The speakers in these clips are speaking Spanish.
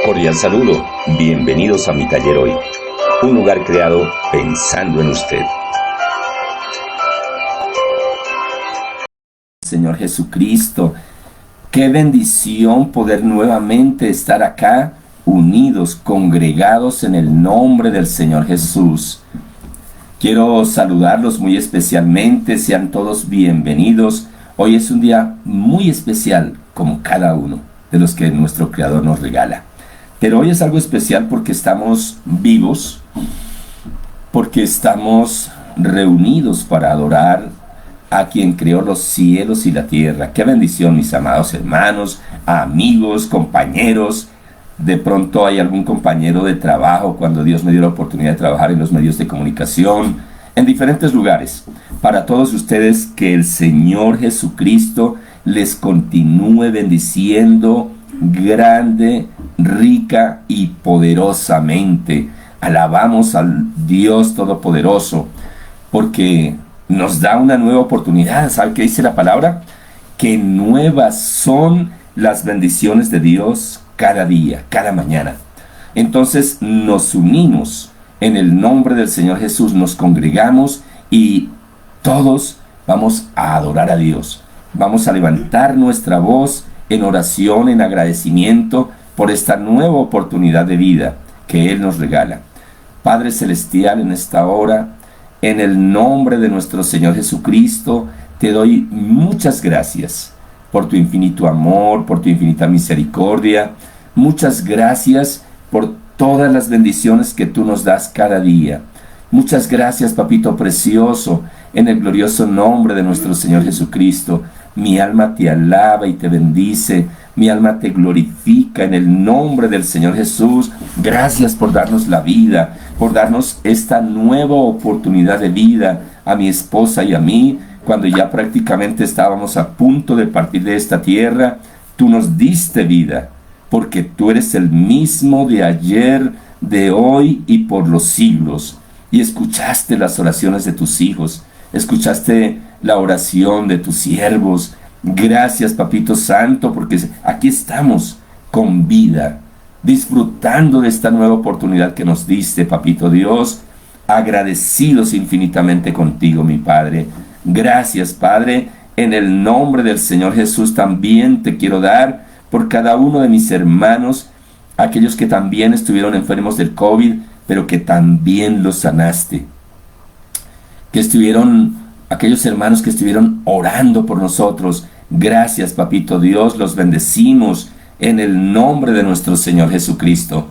Cordial saludo, bienvenidos a mi taller hoy, un lugar creado pensando en usted. Señor Jesucristo, qué bendición poder nuevamente estar acá, unidos, congregados en el nombre del Señor Jesús. Quiero saludarlos muy especialmente, sean todos bienvenidos. Hoy es un día muy especial, como cada uno de los que nuestro Creador nos regala. Pero hoy es algo especial porque estamos vivos, porque estamos reunidos para adorar a quien creó los cielos y la tierra. Qué bendición, mis amados hermanos, amigos, compañeros. De pronto hay algún compañero de trabajo, cuando Dios me dio la oportunidad de trabajar en los medios de comunicación, en diferentes lugares. Para todos ustedes, que el Señor Jesucristo les continúe bendiciendo grande, rica y poderosamente. Alabamos al Dios Todopoderoso porque nos da una nueva oportunidad. ¿Sabe qué dice la palabra? Que nuevas son las bendiciones de Dios cada día, cada mañana. Entonces nos unimos en el nombre del Señor Jesús, nos congregamos y todos vamos a adorar a Dios. Vamos a levantar nuestra voz en oración, en agradecimiento por esta nueva oportunidad de vida que Él nos regala. Padre Celestial, en esta hora, en el nombre de nuestro Señor Jesucristo, te doy muchas gracias por tu infinito amor, por tu infinita misericordia. Muchas gracias por todas las bendiciones que tú nos das cada día. Muchas gracias, Papito Precioso, en el glorioso nombre de nuestro Señor Jesucristo. Mi alma te alaba y te bendice, mi alma te glorifica en el nombre del Señor Jesús. Gracias por darnos la vida, por darnos esta nueva oportunidad de vida a mi esposa y a mí. Cuando ya prácticamente estábamos a punto de partir de esta tierra, tú nos diste vida, porque tú eres el mismo de ayer, de hoy y por los siglos. Y escuchaste las oraciones de tus hijos, escuchaste la oración de tus siervos. Gracias, Papito Santo, porque aquí estamos con vida, disfrutando de esta nueva oportunidad que nos diste, Papito Dios, agradecidos infinitamente contigo, mi Padre. Gracias, Padre, en el nombre del Señor Jesús también te quiero dar por cada uno de mis hermanos, aquellos que también estuvieron enfermos del COVID, pero que también los sanaste, que estuvieron aquellos hermanos que estuvieron orando por nosotros. Gracias, Papito Dios, los bendecimos en el nombre de nuestro Señor Jesucristo.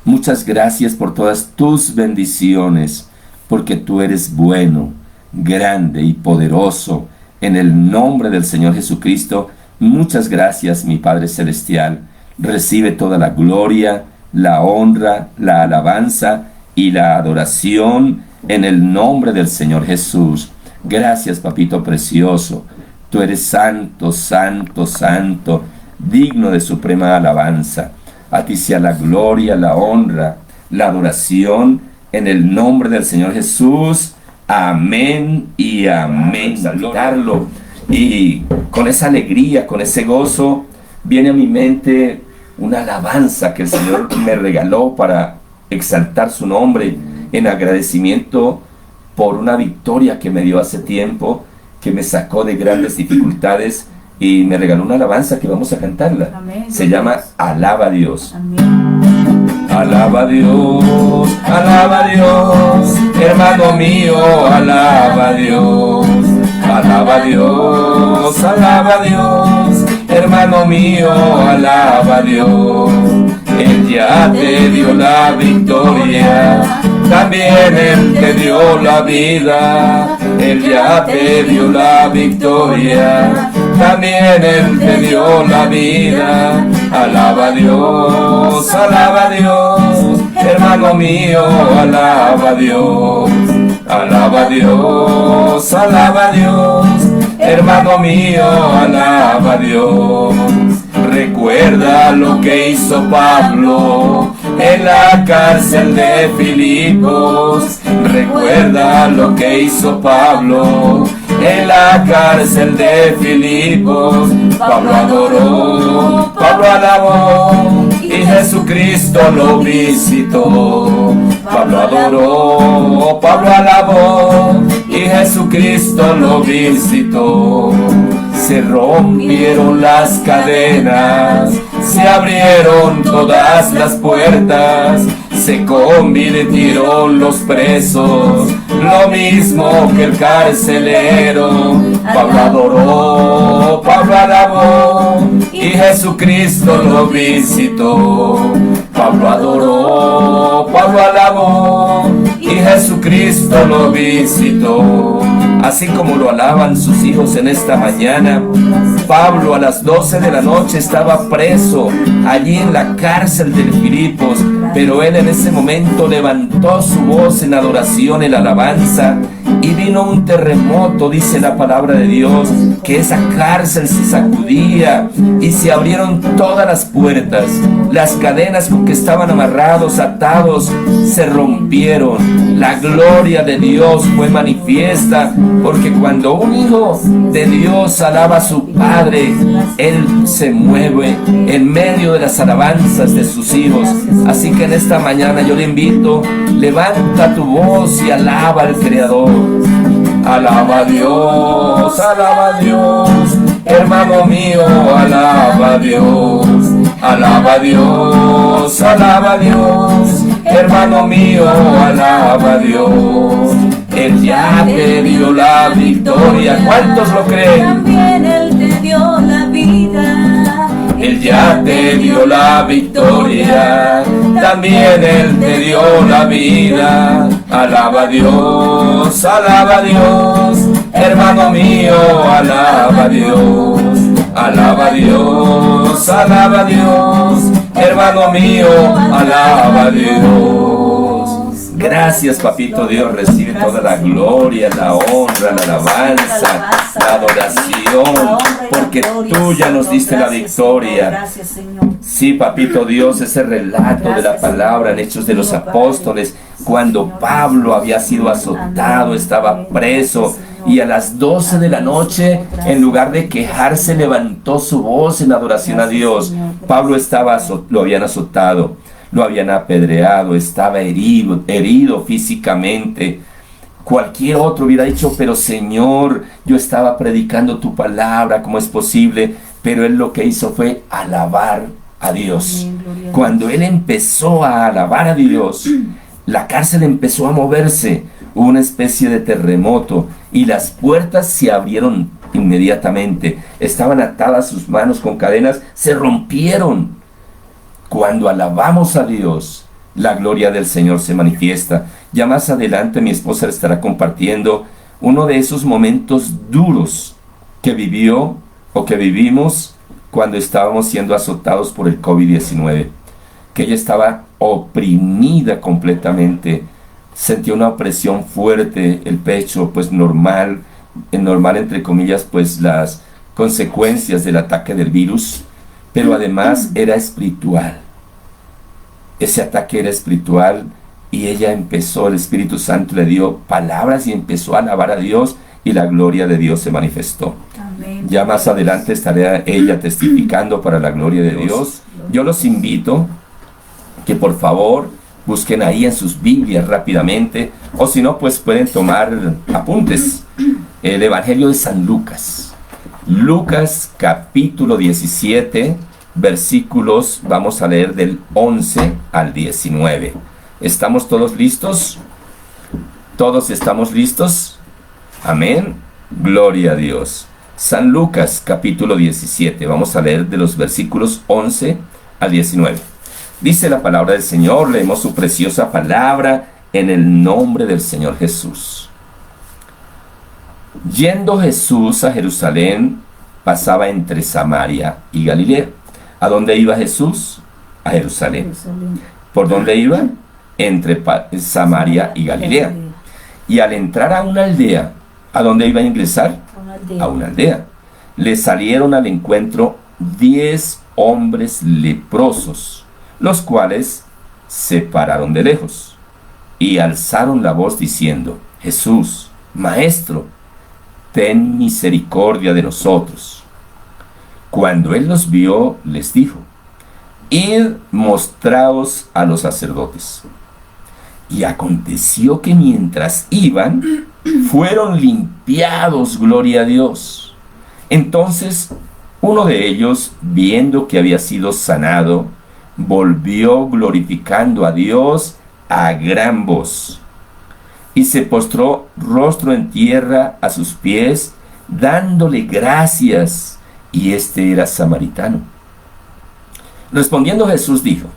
Muchas gracias por todas tus bendiciones, porque tú eres bueno, grande y poderoso. En el nombre del Señor Jesucristo, muchas gracias, mi Padre Celestial. Recibe toda la gloria, la honra, la alabanza y la adoración en el nombre del Señor Jesús. Gracias, Papito Precioso. Tú eres santo, santo, santo, digno de suprema alabanza. A ti sea la gloria, la honra, la adoración en el nombre del Señor Jesús. Amén y amén. Saludarlo. Y con esa alegría, con ese gozo, viene a mi mente una alabanza que el Señor me regaló para exaltar su nombre en agradecimiento por una victoria que me dio hace tiempo, que me sacó de grandes dificultades y me regaló una alabanza que vamos a cantarla. Amén. Se llama Alaba a Dios. Amén. Alaba a Dios, hermano mío, alaba a Dios. Alaba a Dios, hermano mío, alaba a Dios. Él ya te dio la victoria, también Él te dio la vida. Él ya te dio la victoria, también Él te dio la vida. Alaba a Dios, hermano mío, alaba a Dios. Alaba a Dios, hermano mío, alaba a Dios. Recuerda lo que hizo Pablo en la cárcel de Filipos. Recuerda lo que hizo Pablo en la cárcel de Filipos. Pablo adoró, Pablo alabó, y y Jesucristo lo visitó. Pablo adoró, Pablo alabó, y Jesucristo lo visitó. Se rompieron las cadenas, se abrieron todas las puertas, se convirtieron los presos, lo mismo que el carcelero. Pablo adoró, Pablo alabó, y Jesucristo lo visitó. Pablo adoró, Pablo alabó, y Jesucristo lo visitó. Así como lo alaban sus hijos en esta mañana, Pablo a las 12 de la noche estaba preso allí en la cárcel de Filipos, pero él en ese momento levantó su voz en adoración, en alabanza, y vino un terremoto, dice la palabra de Dios, que esa cárcel se sacudía y se abrieron todas las puertas. Las cadenas con que estaban amarrados, atados, se rompieron. La gloria de Dios fue manifiesta, porque cuando un hijo de Dios alaba a su Padre, Él se mueve en medio de las alabanzas de sus hijos. Así que en esta mañana yo le invito, levanta tu voz y alaba al Creador. Alaba a Dios, alaba a Dios, hermano mío, alaba a Dios. Alaba a Dios, alaba a Dios, hermano mío, alaba a Dios. Él ya te dio la victoria. ¿Cuántos lo creen? También Él te dio la vida. Él ya te dio la victoria, también Él te dio la vida. Alaba a Dios, hermano mío, alaba a Dios. Alaba a Dios, hermano mío, alaba a Dios. Gracias, papito Dios, recibe toda la gloria, la honra, la alabanza, la adoración, porque tú ya nos diste la victoria. Sí, papito Dios, ese relato de la palabra en Hechos de los Apóstoles, cuando Pablo había sido azotado, estaba preso, y a las 12 de la noche, en lugar de quejarse, levantó su voz en adoración a Dios. Pablo lo habían azotado, lo habían apedreado, estaba herido físicamente. Cualquier otro hubiera dicho, pero Señor, yo estaba predicando tu palabra, ¿cómo es posible? Pero él lo que hizo fue alabar a Dios. Cuando él empezó a alabar a Dios, la cárcel empezó a moverse, hubo una especie de terremoto y las puertas se abrieron inmediatamente. Estaban atadas sus manos con cadenas, se rompieron. Cuando alabamos a Dios, la gloria del Señor se manifiesta. Ya más adelante mi esposa estará compartiendo uno de esos momentos duros que vivió o que vivimos cuando estábamos siendo azotados por el COVID-19, que ella estaba oprimida completamente, sentía una opresión fuerte, el pecho pues normal entre comillas, pues las consecuencias del ataque del virus, pero además era espiritual. Ese ataque era espiritual y ella empezó, el Espíritu Santo le dio palabras y empezó a alabar a Dios y la gloria de Dios se manifestó. Amén. Ya más adelante estará ella testificando para la gloria de Dios. Yo los invito que por favor busquen ahí en sus Biblias rápidamente, o si no, pues pueden tomar apuntes. El Evangelio de San Lucas. Lucas capítulo 17, versículos, vamos a leer del 11 al 19. ¿Estamos todos listos? ¿Todos estamos listos? Amén. Gloria a Dios. San Lucas capítulo 17, vamos a leer de los versículos 11 al 19. Dice la palabra del Señor, leemos su preciosa palabra en el nombre del Señor Jesús. Yendo Jesús a Jerusalén, pasaba entre Samaria y Galilea. ¿A dónde iba Jesús? A Jerusalén. ¿Por dónde iba? Entre Samaria y Galilea. Y al entrar a una aldea, ¿a dónde iba a ingresar? A una aldea. Le salieron al encuentro 10 hombres leprosos, los cuales se pararon de lejos y alzaron la voz diciendo: Jesús, Maestro, ten misericordia de nosotros. Cuando él los vio, les dijo: id, mostraos a los sacerdotes. Y aconteció que mientras iban, fueron limpiados, gloria a Dios. Entonces uno de ellos, viendo que había sido sanado, volvió glorificando a Dios a gran voz. Y se postró rostro en tierra a sus pies, dándole gracias. Y este era samaritano. Respondiendo Jesús dijo: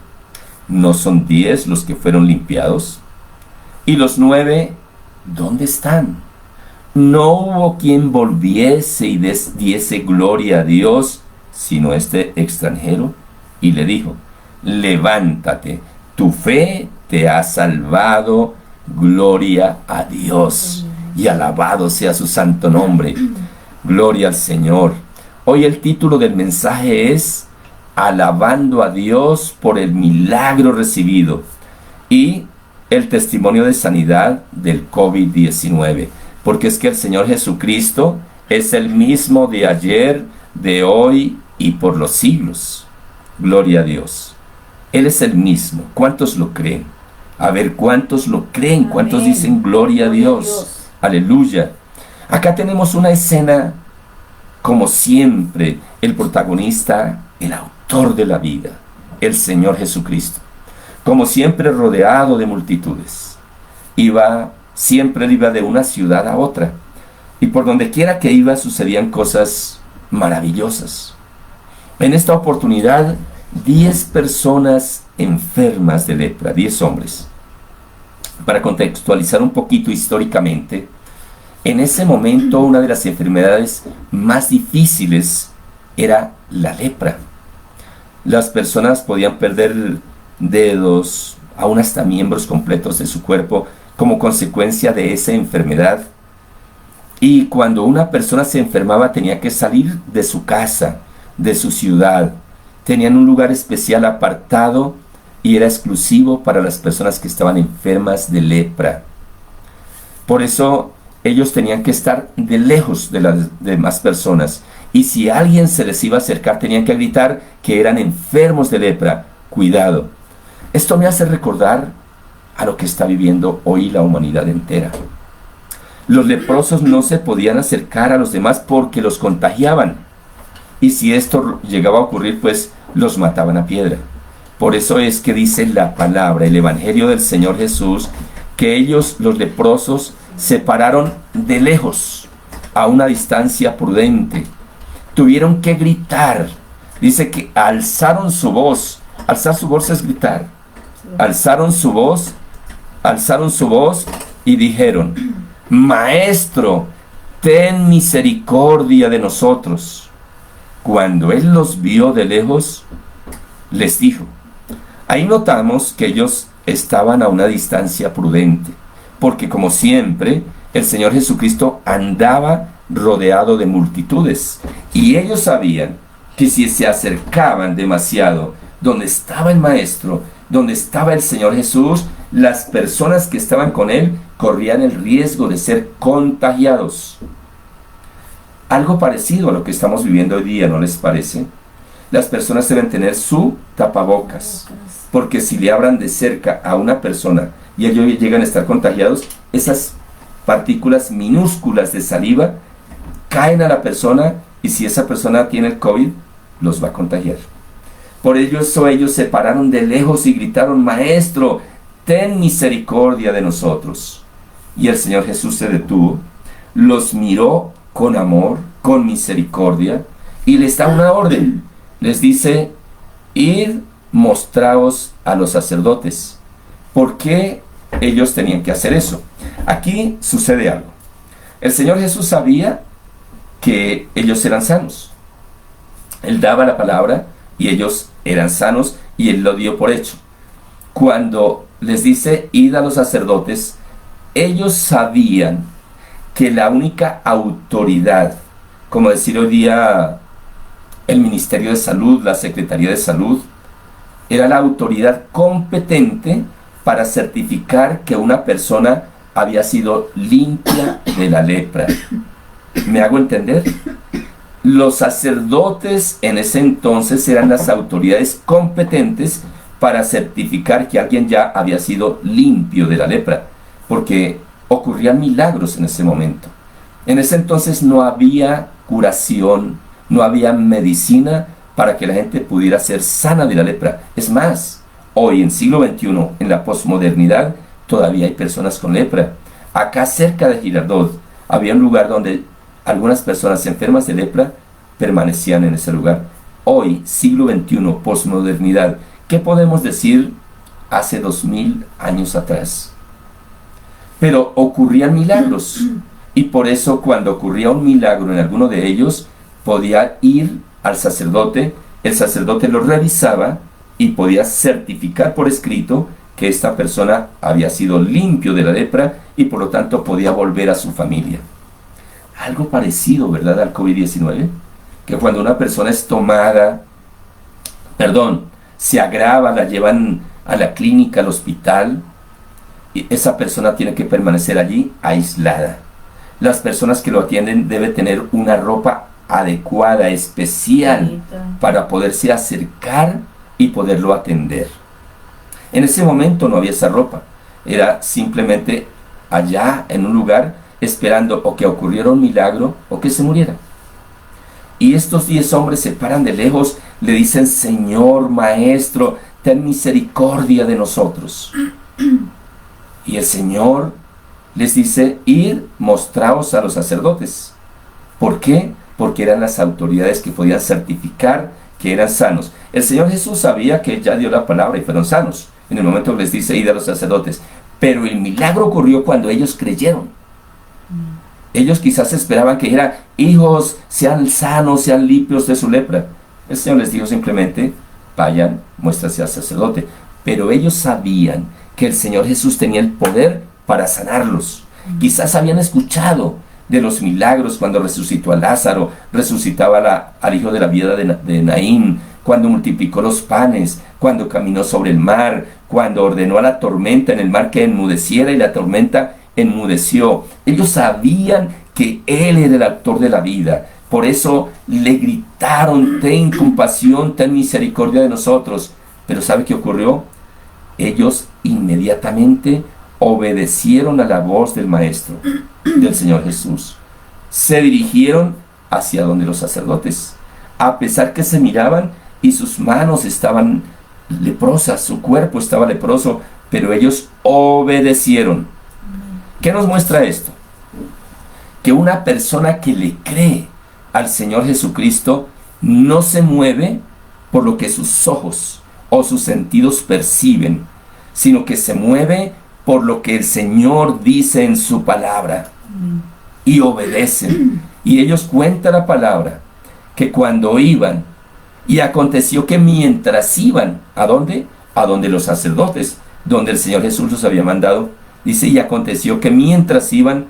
¿no son 10 los que fueron limpiados? ¿Y los 9 dónde están? No hubo quien volviese y diese gloria a Dios, sino este extranjero. Y le dijo: levántate, tu fe te ha salvado, gloria a Dios. Y alabado sea su santo nombre. Gloria al Señor. Hoy el título del mensaje es Alabando a Dios por el milagro recibido y el testimonio de sanidad del COVID-19. Porque es que el Señor Jesucristo es el mismo de ayer, de hoy y por los siglos. Gloria a Dios. Él es el mismo. ¿Cuántos lo creen? A ver, ¿cuántos lo creen? Amén. ¿Cuántos dicen gloria a Dios? Aleluya. Acá tenemos una escena, como siempre, el protagonista, el autor de la vida, el Señor Jesucristo. Como siempre, rodeado de multitudes. Siempre iba de una ciudad a otra. Y por donde quiera que iba sucedían cosas maravillosas. En esta oportunidad, 10 personas enfermas de lepra, 10 hombres. Para contextualizar un poquito históricamente, en ese momento una de las enfermedades más difíciles era la lepra. Las personas podían perder dedos, aún hasta miembros completos de su cuerpo, como consecuencia de esa enfermedad. Y cuando una persona se enfermaba tenía que salir de su casa, de su ciudad. Tenían un lugar especial apartado y era exclusivo para las personas que estaban enfermas de lepra. Por eso ellos tenían que estar de lejos de las demás personas. Y si alguien se les iba a acercar, tenían que gritar que eran enfermos de lepra. Cuidado. Esto me hace recordar a lo que está viviendo hoy la humanidad entera. Los leprosos no se podían acercar a los demás porque los contagiaban. Y si esto llegaba a ocurrir, pues los mataban a piedra. Por eso es que dice la palabra, el Evangelio del Señor Jesús, que ellos, los leprosos, se pararon de lejos, a una distancia prudente. Tuvieron que gritar. Dice que alzaron su voz. Alzar su voz es gritar. Alzaron su voz y dijeron: Maestro, ten misericordia de nosotros. Cuando él los vio de lejos, les dijo. Ahí notamos que ellos estaban a una distancia prudente, porque como siempre, el Señor Jesucristo andaba rodeado de multitudes, y ellos sabían que si se acercaban demasiado donde estaba el Maestro, donde estaba el Señor Jesús, las personas que estaban con él corrían el riesgo de ser contagiados. Algo parecido a lo que estamos viviendo hoy día, ¿no les parece? Las personas deben tener su tapabocas, porque si le hablan de cerca a una persona y ellos llegan a estar contagiados, esas partículas minúsculas de saliva caen a la persona, y si esa persona tiene el COVID, los va a contagiar. Por eso ellos se pararon de lejos y gritaron: Maestro, ten misericordia de nosotros. Y el Señor Jesús se detuvo, los miró con amor, con misericordia, y les da una orden. Les dice: id, mostraos a los sacerdotes. ¿Por qué ellos tenían que hacer eso? Aquí sucede algo. El Señor Jesús sabía que ellos eran sanos. Él daba la palabra y ellos eran sanos, y él lo dio por hecho. Cuando les dice id a los sacerdotes, ellos sabían que la única autoridad, como decir hoy día el Ministerio de Salud, la Secretaría de Salud, era la autoridad competente para certificar que una persona había sido limpia de la lepra. ¿Me hago entender? Los sacerdotes en ese entonces eran las autoridades competentes para certificar que alguien ya había sido limpio de la lepra, porque ocurrían milagros en ese momento. En ese entonces no había curación, no había medicina para que la gente pudiera ser sana de la lepra. Es más, hoy en siglo XXI, en la posmodernidad, todavía hay personas con lepra. Acá cerca de Girardot había un lugar donde algunas personas enfermas de lepra permanecían en ese lugar. Hoy, siglo XXI, posmodernidad, ¿qué podemos decir hace 2000 años atrás? Pero ocurrían milagros, y por eso cuando ocurría un milagro en alguno de ellos, podía ir al sacerdote, el sacerdote lo revisaba y podía certificar por escrito que esta persona había sido limpio de la lepra y por lo tanto podía volver a su familia. Algo parecido, ¿verdad?, al COVID-19, que cuando una persona es se agrava, la llevan a la clínica, al hospital, y esa persona tiene que permanecer allí aislada. Las personas que lo atienden deben tener una ropa adecuada, especial, para poderse acercar y poderlo atender. En ese momento no había esa ropa, era simplemente allá en un lugar esperando o que ocurriera un milagro o que se muriera. Y estos 10 hombres se paran de lejos, le dicen: Señor, Maestro, ten misericordia de nosotros. Y el Señor les dice: ir, mostraos a los sacerdotes. ¿Por qué? Porque eran las autoridades que podían certificar que eran sanos. El Señor Jesús sabía que Él ya dio la palabra y fueron sanos. En el momento que les dice: id a los sacerdotes. Pero el milagro ocurrió cuando ellos creyeron. Ellos quizás esperaban que dijera: hijos, sean sanos, sean limpios de su lepra. El Señor les dijo simplemente: vayan, muéstrase al sacerdote. Pero ellos sabían que el Señor Jesús tenía el poder para sanarlos. Quizás habían escuchado de los milagros cuando resucitó a Lázaro, resucitaba al hijo de la viuda de Naín, cuando multiplicó los panes, cuando caminó sobre el mar, cuando ordenó a la tormenta en el mar que enmudeciera y la tormenta enmudeció. Ellos sabían que Él era el autor de la vida. Por eso le gritaron: ten compasión, ten misericordia de nosotros. Pero ¿sabe qué ocurrió? Ellos inmediatamente obedecieron a la voz del Maestro, del Señor Jesús. Se dirigieron hacia donde los sacerdotes, a pesar que se miraban y sus manos estaban leprosas, su cuerpo estaba leproso, pero ellos obedecieron. ¿Qué nos muestra esto? Que una persona que le cree al Señor Jesucristo no se mueve por lo que sus ojos o sus sentidos perciben, sino que se mueve por lo que el Señor dice en su palabra, y obedecen. Y ellos cuentan la palabra, que cuando iban, y aconteció que mientras iban, ¿a dónde? A donde los sacerdotes, donde el Señor Jesús los había mandado, dice: y aconteció que mientras iban,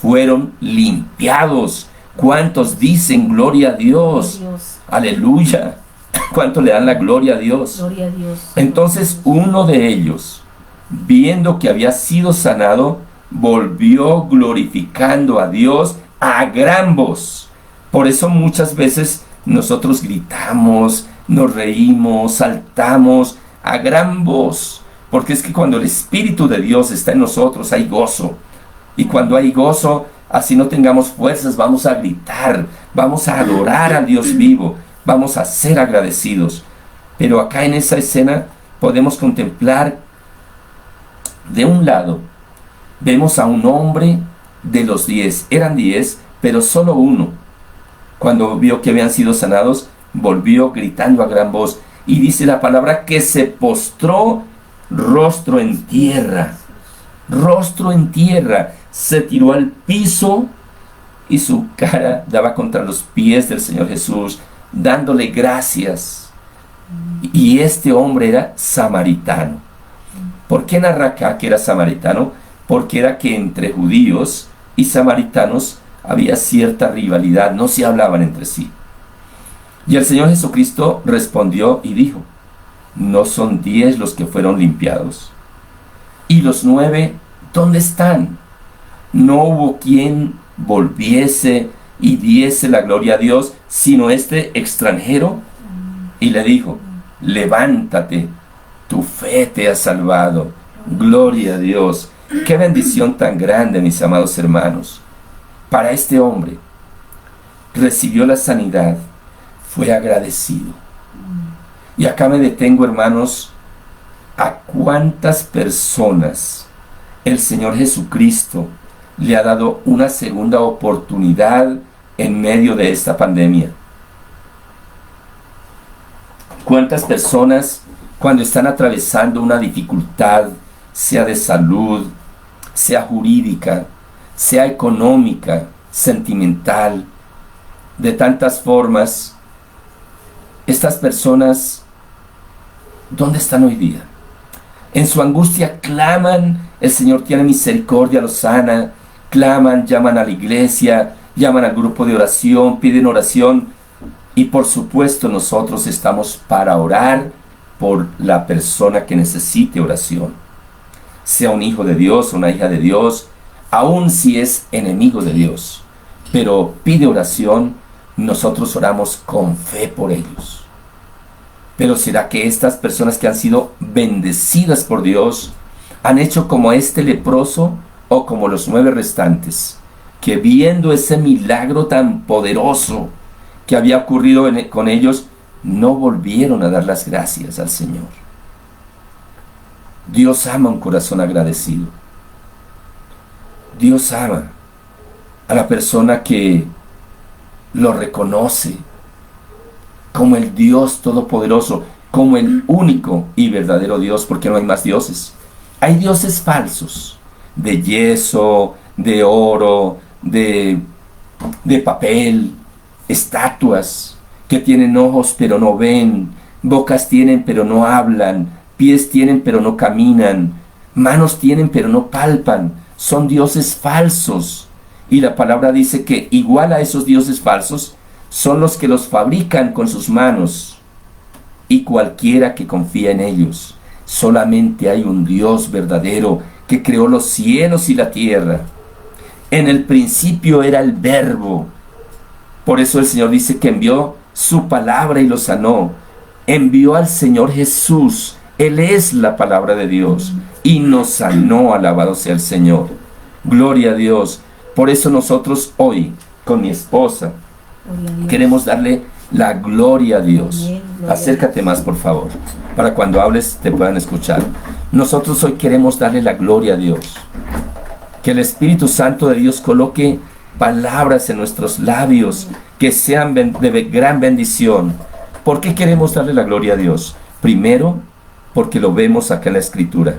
fueron limpiados. ¿Cuántos dicen gloria a Dios? Dios. Aleluya. ¿Cuántos le dan la gloria a Dios? Gloria a Dios. Entonces uno de ellos, viendo que había sido sanado, volvió glorificando a Dios a gran voz. Por eso muchas veces nosotros gritamos, nos reímos, saltamos a gran voz, porque es que cuando el Espíritu de Dios está en nosotros hay gozo. Y cuando hay gozo, así no tengamos fuerzas, vamos a gritar, vamos a adorar al Dios vivo, vamos a ser agradecidos. Pero acá en esa escena podemos contemplar, de un lado, vemos a un hombre de los 10, eran 10, pero solo uno, cuando vio que habían sido sanados, volvió gritando a gran voz, y dice la palabra que se postró rostro en tierra, se tiró al piso y su cara daba contra los pies del Señor Jesús, dándole gracias. Y este hombre era samaritano. ¿Por qué narra acá que era samaritano? Porque era que entre judíos y samaritanos había cierta rivalidad, no se hablaban entre sí. Y el Señor Jesucristo respondió y dijo: ¿no son 10 los que fueron limpiados? ¿Y los 9 dónde están? No hubo quien volviese y diese la gloria a Dios, sino este extranjero, y le dijo, levántate, tu fe te ha salvado. Gloria a Dios. Qué bendición tan grande, mis amados hermanos. Para este hombre, recibió la sanidad, fue agradecido. Y acá me detengo, hermanos, a cuántas personas el Señor Jesucristo le ha dado una segunda oportunidad en medio de esta pandemia. Cuántas personas, cuando están atravesando una dificultad, sea de salud, sea jurídica, sea económica, sentimental, de tantas formas, estas personas, ¿dónde están hoy día? En su angustia claman, el Señor tiene misericordia, los sana, claman, llaman a la iglesia, llaman al grupo de oración, piden oración, y por supuesto nosotros estamos para orar por la persona que necesite oración. Sea un hijo de Dios, una hija de Dios, aun si es enemigo de Dios, pero pide oración, nosotros oramos con fe por ellos. Pero ¿será que estas personas que han sido bendecidas por Dios han hecho como este leproso o como los 9 restantes, que viendo ese milagro tan poderoso que había ocurrido con ellos, no volvieron a dar las gracias al Señor? Dios ama un corazón agradecido. Dios ama a la persona que lo reconoce como el Dios todopoderoso, como el único y verdadero Dios, porque no hay más dioses. Hay dioses falsos, de yeso, de oro, de papel, estatuas que tienen ojos pero no ven, bocas tienen pero no hablan, pies tienen pero no caminan, manos tienen pero no palpan. Son dioses falsos. Y la palabra dice que igual a esos dioses falsos son los que los fabrican con sus manos, y cualquiera que confía en ellos. Solamente hay un Dios verdadero que creó los cielos y la tierra. En el principio era el Verbo. Por eso el Señor dice que envió su palabra y lo sanó. Envió al Señor Jesús. Él es la palabra de Dios y nos sanó. Alabado sea el Señor. Gloria a Dios. Por eso nosotros hoy, con mi esposa, queremos darle la gloria a Dios. Acércate más, por favor, para cuando hables te puedan escuchar. Nosotros hoy queremos darle la gloria a Dios. Que el Espíritu Santo de Dios coloque palabras en nuestros labios que sean de gran bendición. ¿Por qué queremos darle la gloria a Dios? Primero, porque lo vemos acá en la Escritura.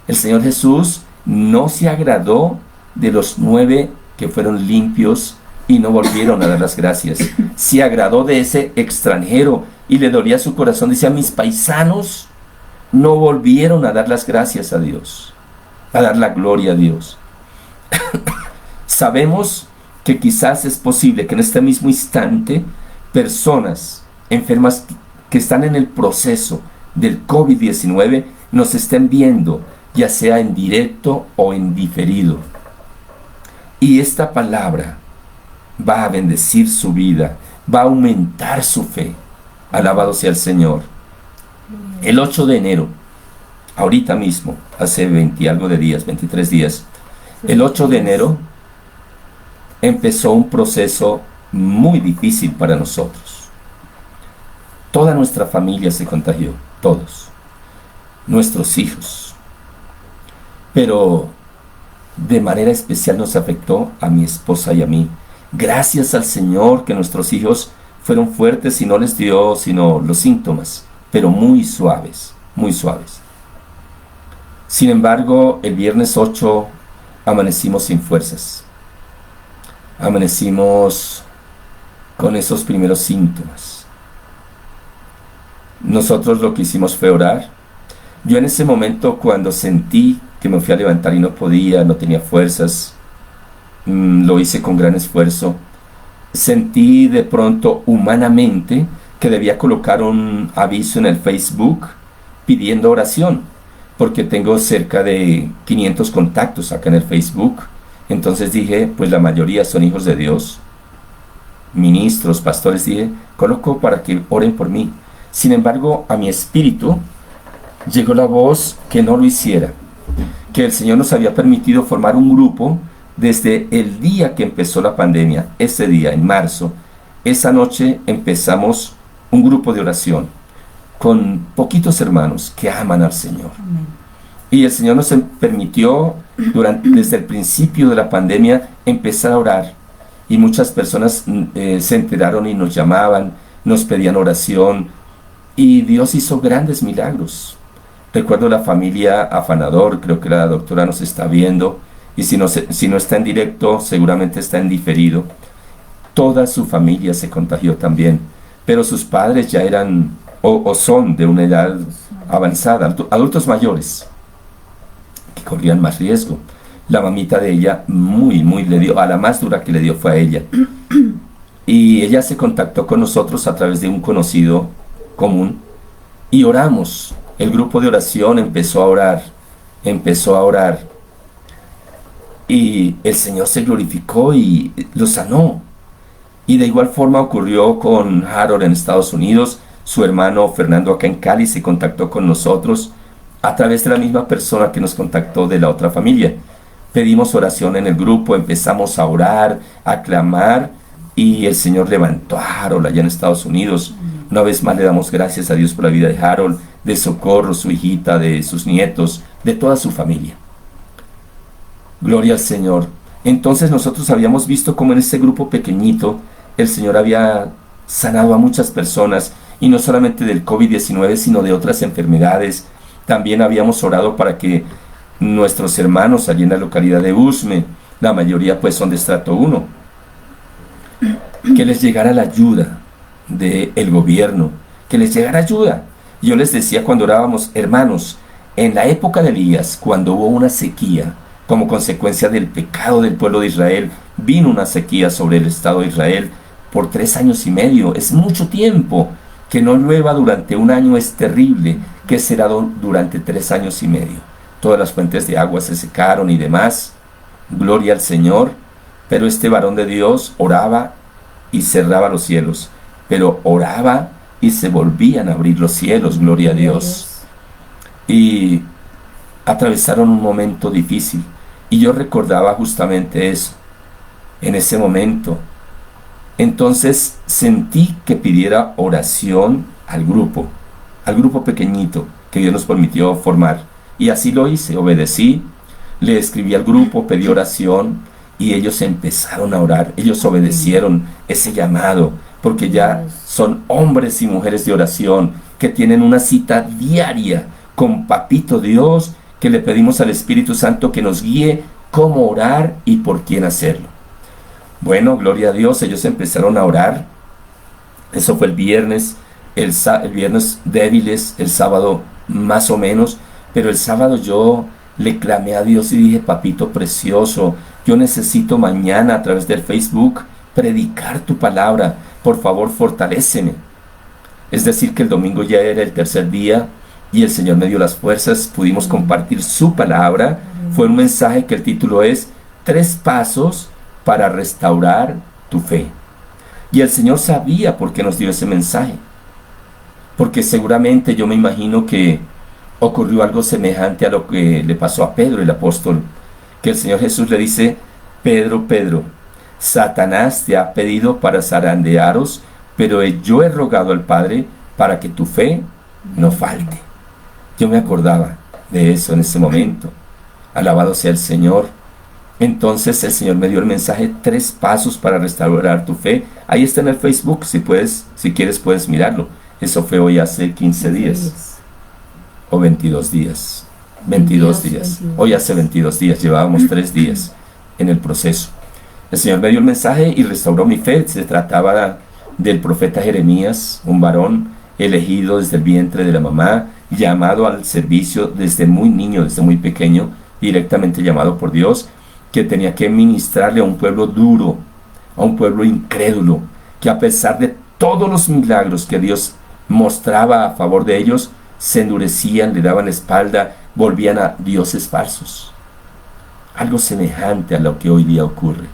El Señor Jesús no se agradó de los 9 que fueron limpios y no volvieron a dar las gracias. Se agradó de ese extranjero y le dolía su corazón. Decía, mis paisanos no volvieron a dar las gracias a Dios, a dar la gloria a Dios. Sabemos que quizás es posible que en este mismo instante personas enfermas que están en el proceso del COVID-19 nos estén viendo, ya sea en directo o en diferido. Y esta palabra va a bendecir su vida, va a aumentar su fe. Alabado sea el Señor. El 8 de enero, ahorita mismo, hace 20 y algo de días, 23 días, el 8 de enero empezó un proceso muy difícil para nosotros. Toda nuestra familia se contagió, todos, nuestros hijos. Pero de manera especial nos afectó a mi esposa y a mí. Gracias al Señor que nuestros hijos fueron fuertes y no les dio sino los síntomas, pero muy suaves, muy suaves. Sin embargo, el viernes 8 amanecimos sin fuerzas. Amanecimos con esos primeros síntomas. Nosotros lo que hicimos fue orar. Yo en ese momento, cuando sentí que me fui a levantar y no podía, no tenía fuerzas, lo hice con gran esfuerzo. Sentí de pronto humanamente que debía colocar un aviso en el Facebook pidiendo oración, porque tengo cerca de 500 contactos acá en el Facebook. Entonces dije, pues la mayoría son hijos de Dios. ministros, pastores, dije, coloco para que oren por mí. Sin embargo, a mi espíritu llegó la voz que no lo hiciera, que el Señor nos había permitido formar un grupo desde el día que empezó la pandemia. Ese día, en marzo, esa noche empezamos un grupo de oración con poquitos hermanos que aman al Señor. Amén. Y el Señor nos permitió desde el principio de la pandemia empezar a orar. Y muchas personas se enteraron y nos llamaban, nos pedían oración. Y Dios hizo grandes milagros. Recuerdo la familia Afanador, creo que la doctora nos está viendo. Y si no está en directo, seguramente está en diferido. Toda su familia se contagió también. Pero sus padres ya eran o son de una edad avanzada, adultos mayores, que corrían más riesgo. La mamita de ella muy le dio, a la más dura que le dio fue a ella. Y ella se contactó con nosotros a través de un conocido común y oramos. El grupo de oración empezó a orar. Y el Señor se glorificó y lo sanó. Y de igual forma ocurrió con Harold en Estados Unidos. Su hermano Fernando acá en Cali se contactó con nosotros a través de la misma persona que nos contactó de la otra familia. Pedimos oración en el grupo, empezamos a orar, a clamar, y el Señor levantó a Harold allá en Estados Unidos. Una vez más le damos gracias a Dios por la vida de Harold, de Socorro, su hijita, de sus nietos, de toda su familia. Gloria al Señor. Entonces nosotros habíamos visto cómo en ese grupo pequeñito el Señor había sanado a muchas personas, y no solamente del COVID-19, sino de otras enfermedades. También habíamos orado para que nuestros hermanos allí en la localidad de Usme, la mayoría pues son de estrato 1, que les llegara la ayuda del gobierno, que les llegara ayuda. Yo les decía cuando orábamos, hermanos, en la época de Elías, cuando hubo una sequía, como consecuencia del pecado del pueblo de Israel, vino una sequía sobre el Estado de Israel por 3 años y medio. Es mucho tiempo. Que no llueva durante 1 año es terrible. ¿Qué será durante 3 años y medio? Todas las fuentes de agua se secaron y demás. Gloria al Señor. Pero este varón de Dios oraba y cerraba los cielos. Pero oraba y se volvían a abrir los cielos. Gloria a Dios. Y atravesaron un momento difícil. Y yo recordaba justamente eso. En ese momento. Entonces sentí que pidiera oración al grupo pequeñito que Dios nos permitió formar. Y así lo hice, obedecí, le escribí al grupo, pedí oración, y ellos empezaron a orar. Ellos obedecieron ese llamado, porque ya son hombres y mujeres de oración, que tienen una cita diaria con Papito Dios, que le pedimos al Espíritu Santo que nos guíe cómo orar y por quién hacerlo. Bueno, gloria a Dios, ellos empezaron a orar. Eso fue el viernes. El viernes débiles, el sábado más o menos. Pero el sábado yo le clamé a Dios y dije, Papito precioso, yo necesito mañana a través del Facebook predicar tu palabra. Por favor, fortaléceme. Es decir, que el domingo ya era el tercer día y el Señor me dio las fuerzas. Pudimos compartir su palabra. Fue un mensaje que el título es 3 pasos para restaurar tu fe. Y el Señor sabía por qué nos dio ese mensaje, porque seguramente yo me imagino que ocurrió algo semejante a lo que le pasó a Pedro, el apóstol, que el Señor Jesús le dice, Pedro, Pedro, Satanás te ha pedido para zarandearos, pero yo he rogado al Padre para que tu fe no falte. Yo me acordaba de eso en ese momento. Alabado sea el Señor. Entonces el Señor me dio el mensaje 3 pasos para restaurar tu fe. Ahí está en el Facebook, si quieres puedes mirarlo. Eso fue hoy hace 15 días. O 22 días. 22 días. Hoy hace 22 días, llevábamos 3 días en el proceso. El Señor me dio el mensaje y restauró mi fe. Se trataba del profeta Jeremías, un varón elegido desde el vientre de la mamá, llamado al servicio desde muy niño, desde muy pequeño, directamente llamado por Dios, que tenía que ministrarle a un pueblo duro, a un pueblo incrédulo, que a pesar de todos los milagros que Dios mostraba a favor de ellos, se endurecían, le daban la espalda, volvían a dioses falsos. Algo semejante a lo que hoy día ocurre.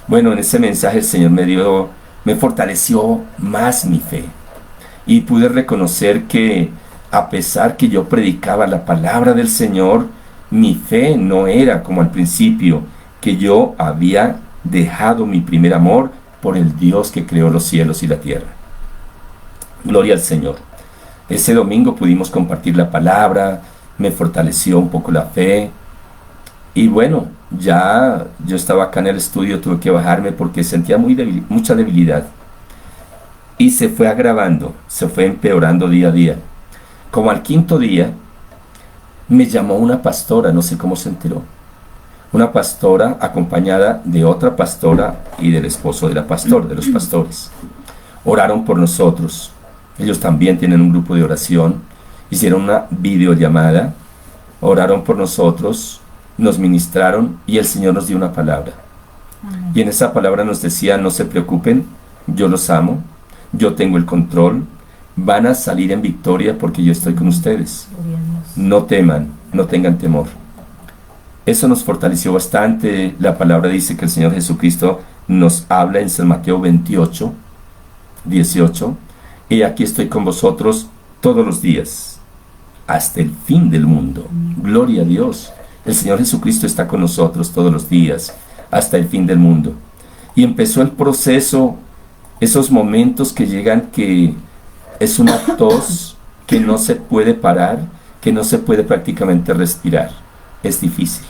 Bueno, en ese mensaje el Señor me dio me fortaleció más mi fe. Y pude reconocer que a pesar que yo predicaba la palabra del Señor, mi fe no era como al principio, que yo había dejado mi primer amor por el Dios que creó los cielos y la tierra. Gloria al Señor. Ese domingo pudimos compartir la palabra, me fortaleció un poco la fe. Y bueno, ya yo estaba acá en el estudio, tuve que bajarme porque sentía mucha debilidad. Y se fue agravando, se fue empeorando día a día. Como al quinto día, me llamó una pastora, no sé cómo se enteró. Una pastora acompañada de otra pastora y del esposo de la pastora, de los pastores. Oraron por nosotros. Ellos también tienen un grupo de oración. Hicieron una videollamada, oraron por nosotros, nos ministraron y el Señor nos dio una palabra. Y en esa palabra nos decía: no se preocupen, yo los amo, yo tengo el control, van a salir en victoria porque yo estoy con ustedes. No teman, no tengan temor. Eso nos fortaleció bastante. La palabra dice que el Señor Jesucristo nos habla en San Mateo 28, 18. Y aquí estoy con vosotros todos los días, hasta el fin del mundo. Gloria a Dios. El Señor Jesucristo está con nosotros todos los días, hasta el fin del mundo. Y empezó el proceso, esos momentos que llegan que es una tos que no se puede parar, que no se puede prácticamente respirar. Es difícil.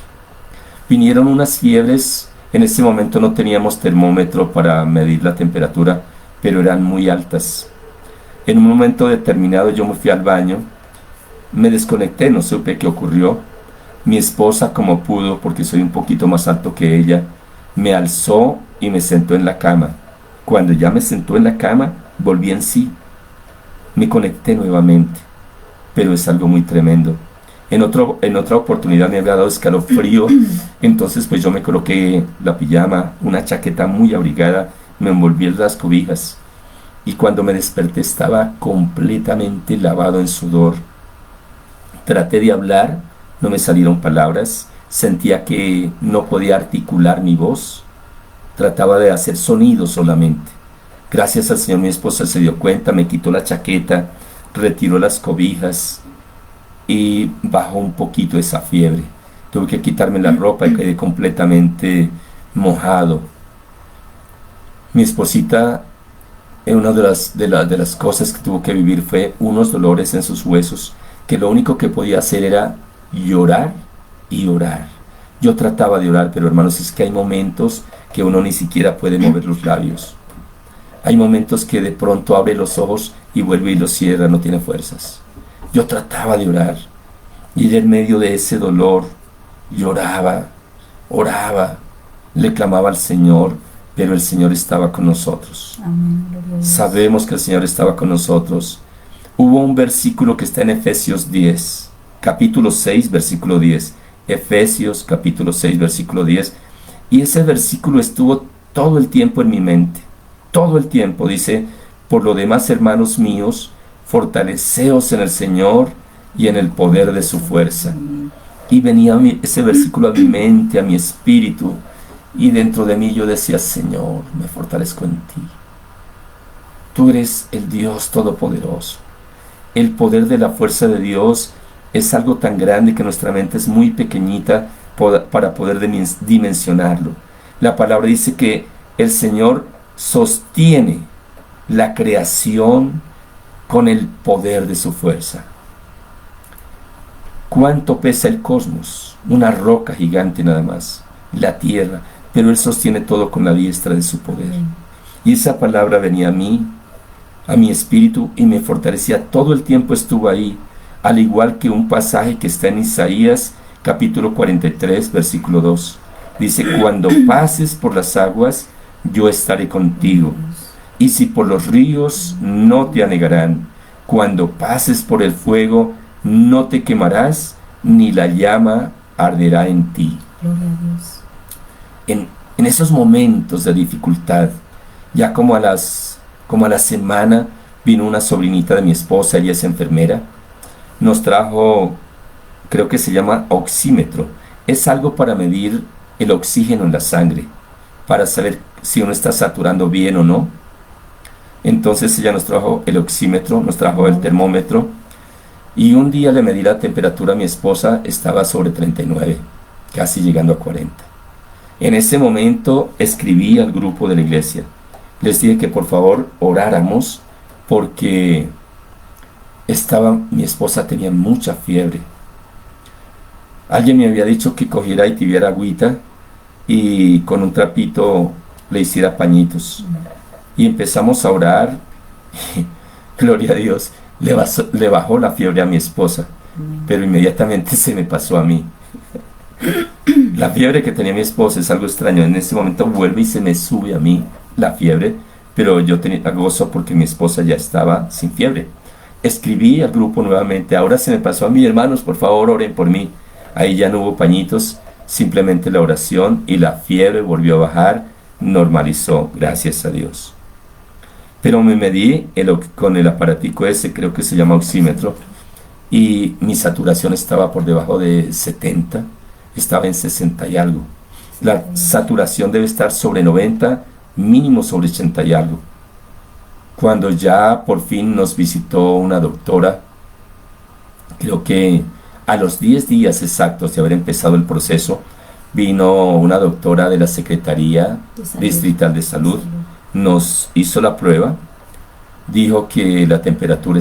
Vinieron unas fiebres. En ese momento no teníamos termómetro para medir la temperatura, pero eran muy altas. En un momento determinado yo me fui al baño, me desconecté, no supe qué ocurrió. Mi esposa, como pudo, porque soy un poquito más alto que ella, me alzó y me sentó en la cama. Cuando ya me sentó en la cama, volví en sí. Me conecté nuevamente, pero es algo muy tremendo. En otra oportunidad me había dado escalofrío, entonces pues yo me coloqué la pijama, una chaqueta muy abrigada, me envolví en las cobijas. Y cuando me desperté estaba completamente lavado en sudor. Traté de hablar, no me salieron palabras, sentía que no podía articular mi voz, trataba de hacer sonidos solamente. Gracias al Señor mi esposa se dio cuenta, me quitó la chaqueta, retiró las cobijas y bajó un poquito esa fiebre. Tuve que quitarme la ropa y quedé completamente mojado. Mi esposita, una de las cosas que tuvo que vivir fue unos dolores en sus huesos, que lo único que podía hacer era llorar y orar. Yo trataba de orar, pero hermanos, es que hay momentos que uno ni siquiera puede mover los labios. Hay momentos que de pronto abre los ojos y vuelve y los cierra, no tiene fuerzas. Yo trataba de orar y en medio de ese dolor lloraba, oraba, le clamaba al Señor, pero el Señor estaba con nosotros. Amén. Sabemos que el Señor estaba con nosotros. Hubo un versículo que está en Efesios 10, capítulo 6, versículo 10. Efesios, capítulo 6, versículo 10. Y ese versículo estuvo todo el tiempo en mi mente. Todo el tiempo. Dice: por lo demás, hermanos míos, fortaleceos en el Señor y en el poder de su fuerza. Y venía ese versículo a mi mente, a mi espíritu. Y dentro de mí yo decía: Señor, me fortalezco en ti. Tú eres el Dios Todopoderoso. El poder de la fuerza de Dios es algo tan grande que nuestra mente es muy pequeñita para poder dimensionarlo. La palabra dice que el Señor sostiene la creación con el poder de su fuerza. ¿Cuánto pesa el cosmos? Una roca gigante nada más, la tierra, pero Él sostiene todo con la diestra de su poder. Y esa palabra venía a mí, a mi espíritu, y me fortalecía. Todo el tiempo estuvo ahí, al igual que un pasaje que está en Isaías, capítulo 43, versículo 2. Dice: cuando pases por las aguas, yo estaré contigo, y si por los ríos, no te anegarán. Cuando pases por el fuego, no te quemarás, ni la llama arderá en ti. Gloria a Dios. En esos momentos de dificultad, ya como a la semana, vino una sobrinita de mi esposa, ella es enfermera, nos trajo, creo que se llama oxímetro. Es algo para medir el oxígeno en la sangre, para saber si uno está saturando bien o no. Entonces ella nos trajo el oxímetro, nos trajo el termómetro, y un día le medí la temperatura a mi esposa, estaba sobre 39, casi llegando a 40. En ese momento escribí al grupo de la iglesia. Les dije que por favor oráramos porque mi esposa tenía mucha fiebre. Alguien me había dicho que cogiera y tibiera agüita y con un trapito le hiciera pañitos. Y empezamos a orar. Gloria a Dios. Le bajó la fiebre a mi esposa, pero inmediatamente se me pasó a mí. La fiebre que tenía mi esposa es algo extraño. En ese momento vuelve y se me sube a mí la fiebre, pero yo tenía gozo porque mi esposa ya estaba sin fiebre. Escribí al grupo nuevamente. Ahora se me pasó a mí, hermanos, por favor oren por mí. Ahí ya no hubo pañitos, simplemente la oración, y la fiebre volvió a bajar, normalizó, gracias a Dios. Pero me medí con el aparatico ese, creo que se llama oxímetro, y mi saturación estaba por debajo de 70, estaba en 60 y algo. La saturación debe estar sobre 90, mínimo sobre 80 y algo. Cuando ya por fin nos visitó una doctora, creo que a los 10 días exactos de haber empezado el proceso, vino una doctora de la Secretaría Distrital de Salud, nos hizo la prueba, dijo que la temperatura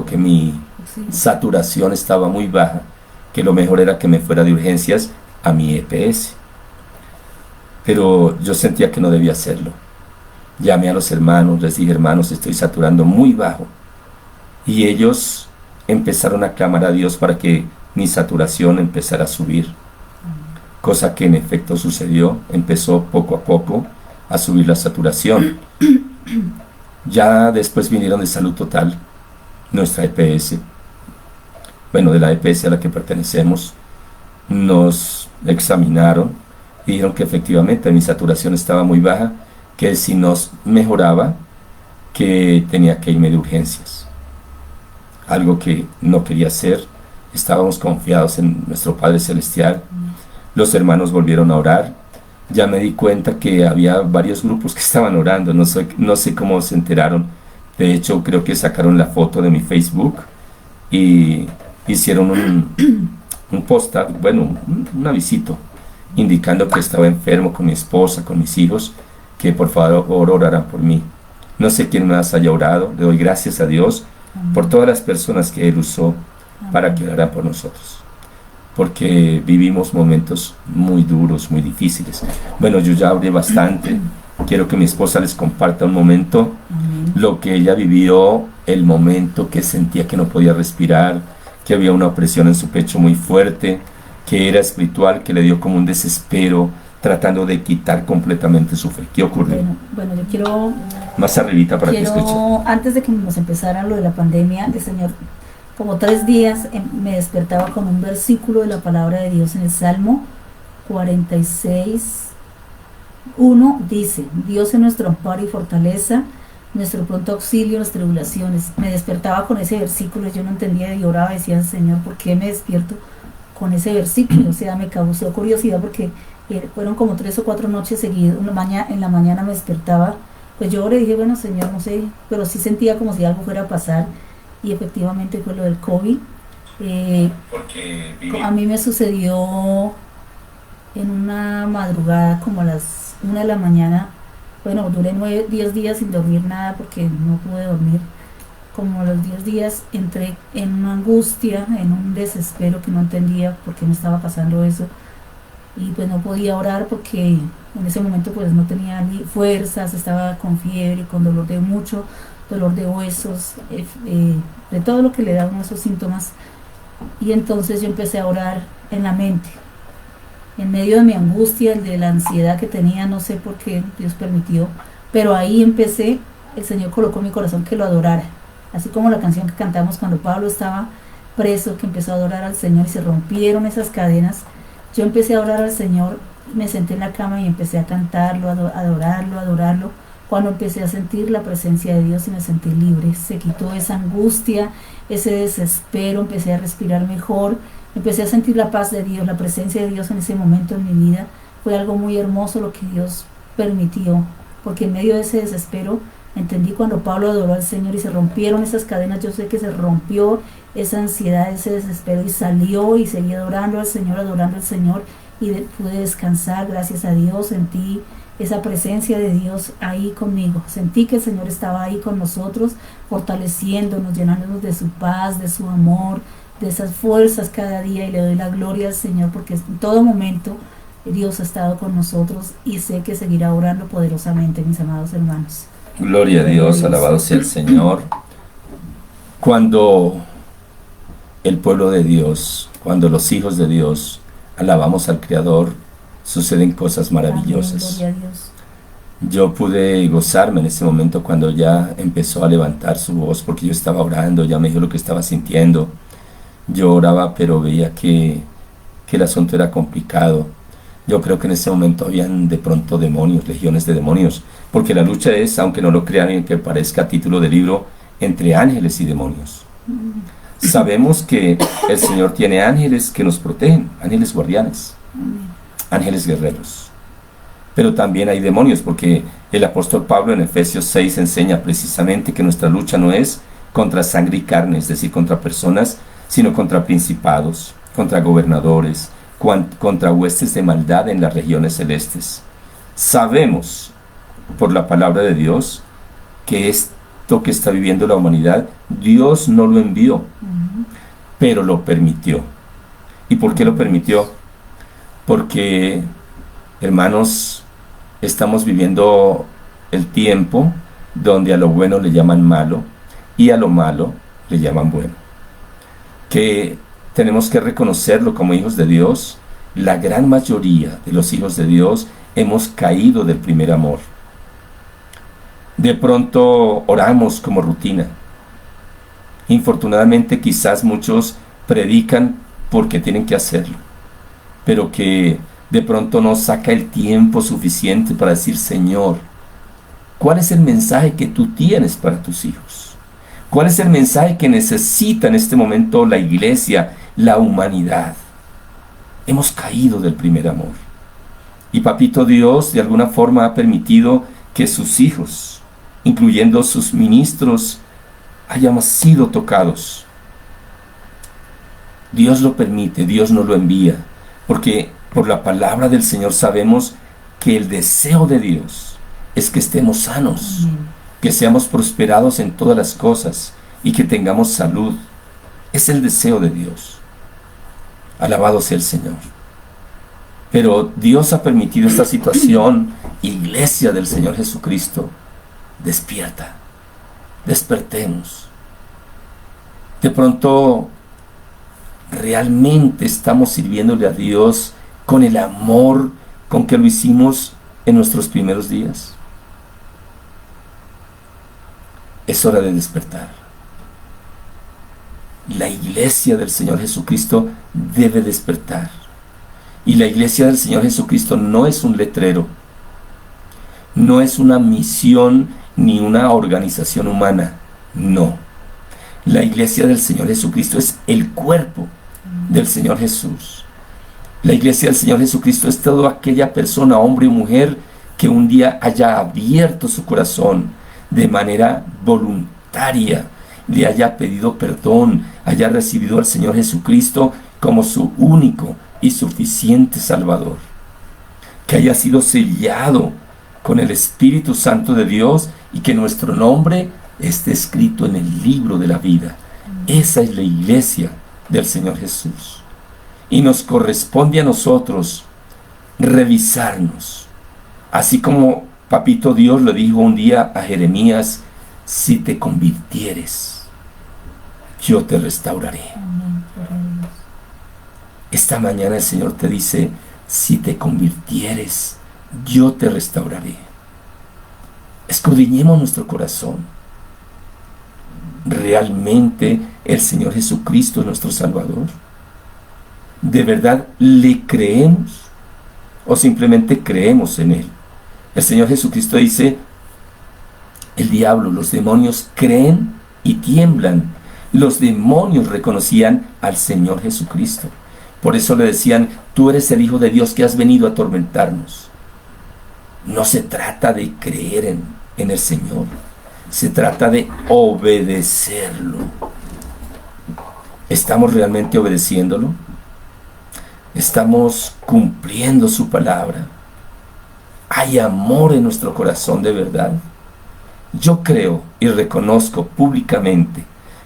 que mi saturación estaba muy baja, que lo mejor era que me fuera de urgencias a mi EPS. Pero yo sentía que no debía hacerlo. Llamé a los hermanos, les dije, hermanos, estoy saturando muy bajo. Y ellos empezaron a clamar a Dios para que mi saturación empezara a subir. Cosa que en efecto sucedió, empezó poco a poco a subir la saturación. Ya después vinieron de Salud Total, nuestra EPS, bueno, de la EPS a la que pertenecemos, nos examinaron y dijeron que efectivamente mi saturación estaba muy baja, que si nos mejoraba, que tenía que irme de urgencias. Algo que no quería hacer. Estábamos confiados en nuestro Padre Celestial. Los hermanos volvieron a orar. Ya me di cuenta que había varios grupos que estaban orando. No sé cómo se enteraron. De hecho, creo que sacaron la foto de mi Facebook y hicieron un post, bueno, un avisito, indicando que estaba enfermo con mi esposa, con mis hijos, que por favor oraran por mí. No sé quién más haya orado. Le doy gracias a Dios por todas las personas que Él usó para que oraran por nosotros, porque vivimos momentos muy duros, muy difíciles. Bueno, yo ya hablé bastante. Quiero que mi esposa les comparta un momento lo que ella vivió, el momento que sentía que no podía respirar, que había una opresión en su pecho muy fuerte, que era espiritual, que le dio como un desespero, tratando de quitar completamente su fe. ¿Qué ocurrió? Bueno, yo quiero... Más arribita para que escuchen. Antes de que nos empezara lo de la pandemia, el Señor, como 3 días, me despertaba con un versículo de la palabra de Dios en el Salmo 46:1, dice: Dios es nuestro amparo y fortaleza, nuestro pronto auxilio en las tribulaciones. Me despertaba con ese versículo, yo no entendía y oraba, decía: Señor, ¿por qué me despierto con ese versículo? O sea, me causó curiosidad porque fueron como 3 o 4 noches seguidas. En la mañana me despertaba, pues yo le dije: bueno, Señor, no sé, pero sí sentía como si algo fuera a pasar, y efectivamente fue lo del COVID. A mí me sucedió en una madrugada como a las 1 de la mañana. Bueno, duré 10 días sin dormir nada porque no pude dormir. Como a los 10 días entré en una angustia, en un desespero que no entendía por qué me estaba pasando eso. Y pues no podía orar porque en ese momento pues no tenía ni fuerzas, estaba con fiebre, con dolor de huesos, de todo lo que le da uno esos síntomas. Y entonces yo empecé a orar en la mente, en medio de mi angustia, de la ansiedad que tenía, no sé por qué Dios permitió, pero ahí empecé. El Señor colocó en mi corazón que lo adorara, así como la canción que cantamos cuando Pablo estaba preso, que empezó a adorar al Señor y se rompieron esas cadenas. Yo empecé a orar al Señor, me senté en la cama y empecé a cantarlo, a adorarlo. Cuando empecé a sentir la presencia de Dios y me sentí libre, se quitó esa angustia, ese desespero, empecé a respirar mejor, empecé a sentir la paz de Dios, la presencia de Dios en ese momento en mi vida. Fue algo muy hermoso lo que Dios permitió, porque en medio de ese desespero Entendí cuando Pablo adoró al Señor y se rompieron esas cadenas. Yo sé que se rompió esa ansiedad, ese desespero, y salió y seguía adorando al Señor, y pude descansar, gracias a Dios. Sentí esa presencia de Dios ahí conmigo. Sentí que el Señor estaba ahí con nosotros, fortaleciéndonos, llenándonos de su paz, de su amor, de esas fuerzas cada día, y le doy la gloria al Señor porque en todo momento Dios ha estado con nosotros, y sé que seguirá orando poderosamente, mis amados hermanos. Gloria a Dios, alabado sea el Señor. Cuando el pueblo de Dios, cuando los hijos de Dios alabamos al Creador, suceden cosas maravillosas. Amén, gloria a Dios. Yo pude gozarme en ese momento cuando ya empezó a levantar su voz, porque yo estaba orando, ya me dijo lo que estaba sintiendo. Yo oraba, pero veía que el asunto era complicado. Yo creo que en ese momento habían de pronto demonios, legiones de demonios, porque la lucha es, aunque no lo crean y que parezca a título de libro, entre ángeles y demonios. Sabemos que el Señor tiene ángeles que nos protegen, ángeles guardianes, ángeles guerreros. Pero también hay demonios, porque el apóstol Pablo en Efesios 6 enseña precisamente que nuestra lucha no es contra sangre y carne, es decir, contra personas, sino contra principados, contra gobernadores, contra huestes de maldad en las regiones celestes. Sabemos por la palabra de Dios que esto que está viviendo la humanidad, Dios no lo envió, pero lo permitió. ¿Y por qué lo permitió? Porque, hermanos, estamos viviendo el tiempo donde a lo bueno le llaman malo y a lo malo le llaman bueno. Que tenemos que reconocerlo como hijos de Dios. La gran mayoría de los hijos de Dios hemos caído del primer amor. De pronto oramos como rutina. Infortunadamente quizás muchos predican porque tienen que hacerlo, pero que de pronto no saca el tiempo suficiente para decir: Señor, ¿cuál es el mensaje que tú tienes para tus hijos? ¿Cuál es el mensaje que necesita en este momento la iglesia, la humanidad? Hemos caído del primer amor. Y Papito Dios de alguna forma ha permitido que sus hijos, incluyendo sus ministros, hayan sido tocados. Dios lo permite, Dios no lo envía, porque por la palabra del Señor sabemos que el deseo de Dios es que estemos sanos, que seamos prosperados en todas las cosas y que tengamos salud. Es el deseo de Dios. Alabado sea el Señor. Pero Dios ha permitido esta situación. Iglesia del Señor Jesucristo, despierta, despertemos. De pronto realmente estamos sirviéndole a Dios con el amor con que lo hicimos en nuestros primeros días. Es hora de despertar. La iglesia del Señor Jesucristo debe despertar. Y la iglesia del Señor Jesucristo no es un letrero, no es una misión ni una organización humana, no. La iglesia del Señor Jesucristo es el cuerpo del Señor Jesús. La iglesia del Señor Jesucristo es toda aquella persona, hombre o mujer, que un día haya abierto su corazón de manera voluntaria, le haya pedido perdón, haya recibido al Señor Jesucristo como su único y suficiente Salvador, que haya sido sellado con el Espíritu Santo de Dios y que nuestro nombre esté escrito en el libro de la vida. Esa es la iglesia del Señor Jesús. Y nos corresponde a nosotros revisarnos, así como Papito Dios le dijo un día a Jeremías: si te convirtieres, yo te restauraré. Esta mañana el Señor te dice: si te convirtieres, yo te restauraré. Escudriñemos nuestro corazón. ¿Realmente el Señor Jesucristo es nuestro Salvador? ¿De verdad le creemos o simplemente creemos en Él? El Señor Jesucristo dice: el diablo, los demonios creen y tiemblan. Los demonios reconocían al Señor Jesucristo. Por eso le decían: tú eres el Hijo de Dios que has venido a atormentarnos. No se trata de creer en el Señor. Se trata de obedecerlo. ¿Estamos realmente obedeciéndolo? ¿Estamos cumpliendo su palabra? ¿Hay amor en nuestro corazón de verdad? Yo creo y reconozco públicamente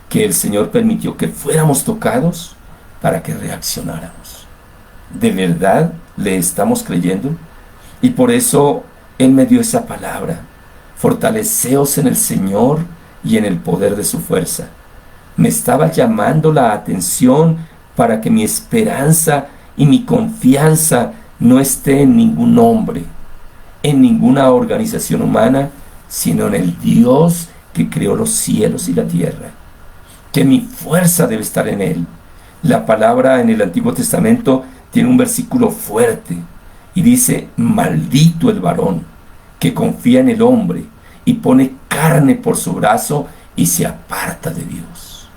que el Señor permitió que fuéramos tocados para que reaccionáramos. ¿De verdad le estamos creyendo? Y por eso Él me dio esa palabra: fortaleceos en el Señor y en el poder de su fuerza. Me estaba llamando la atención para que mi esperanza y mi confianza no esté en ningún hombre, en ninguna organización humana, sino en el Dios que creó los cielos y la tierra. Que mi fuerza debe estar en Él. La palabra en el Antiguo Testamento tiene un versículo fuerte y dice: maldito el varón que confía en el hombre y pone carne por su brazo y se aparta de Dios.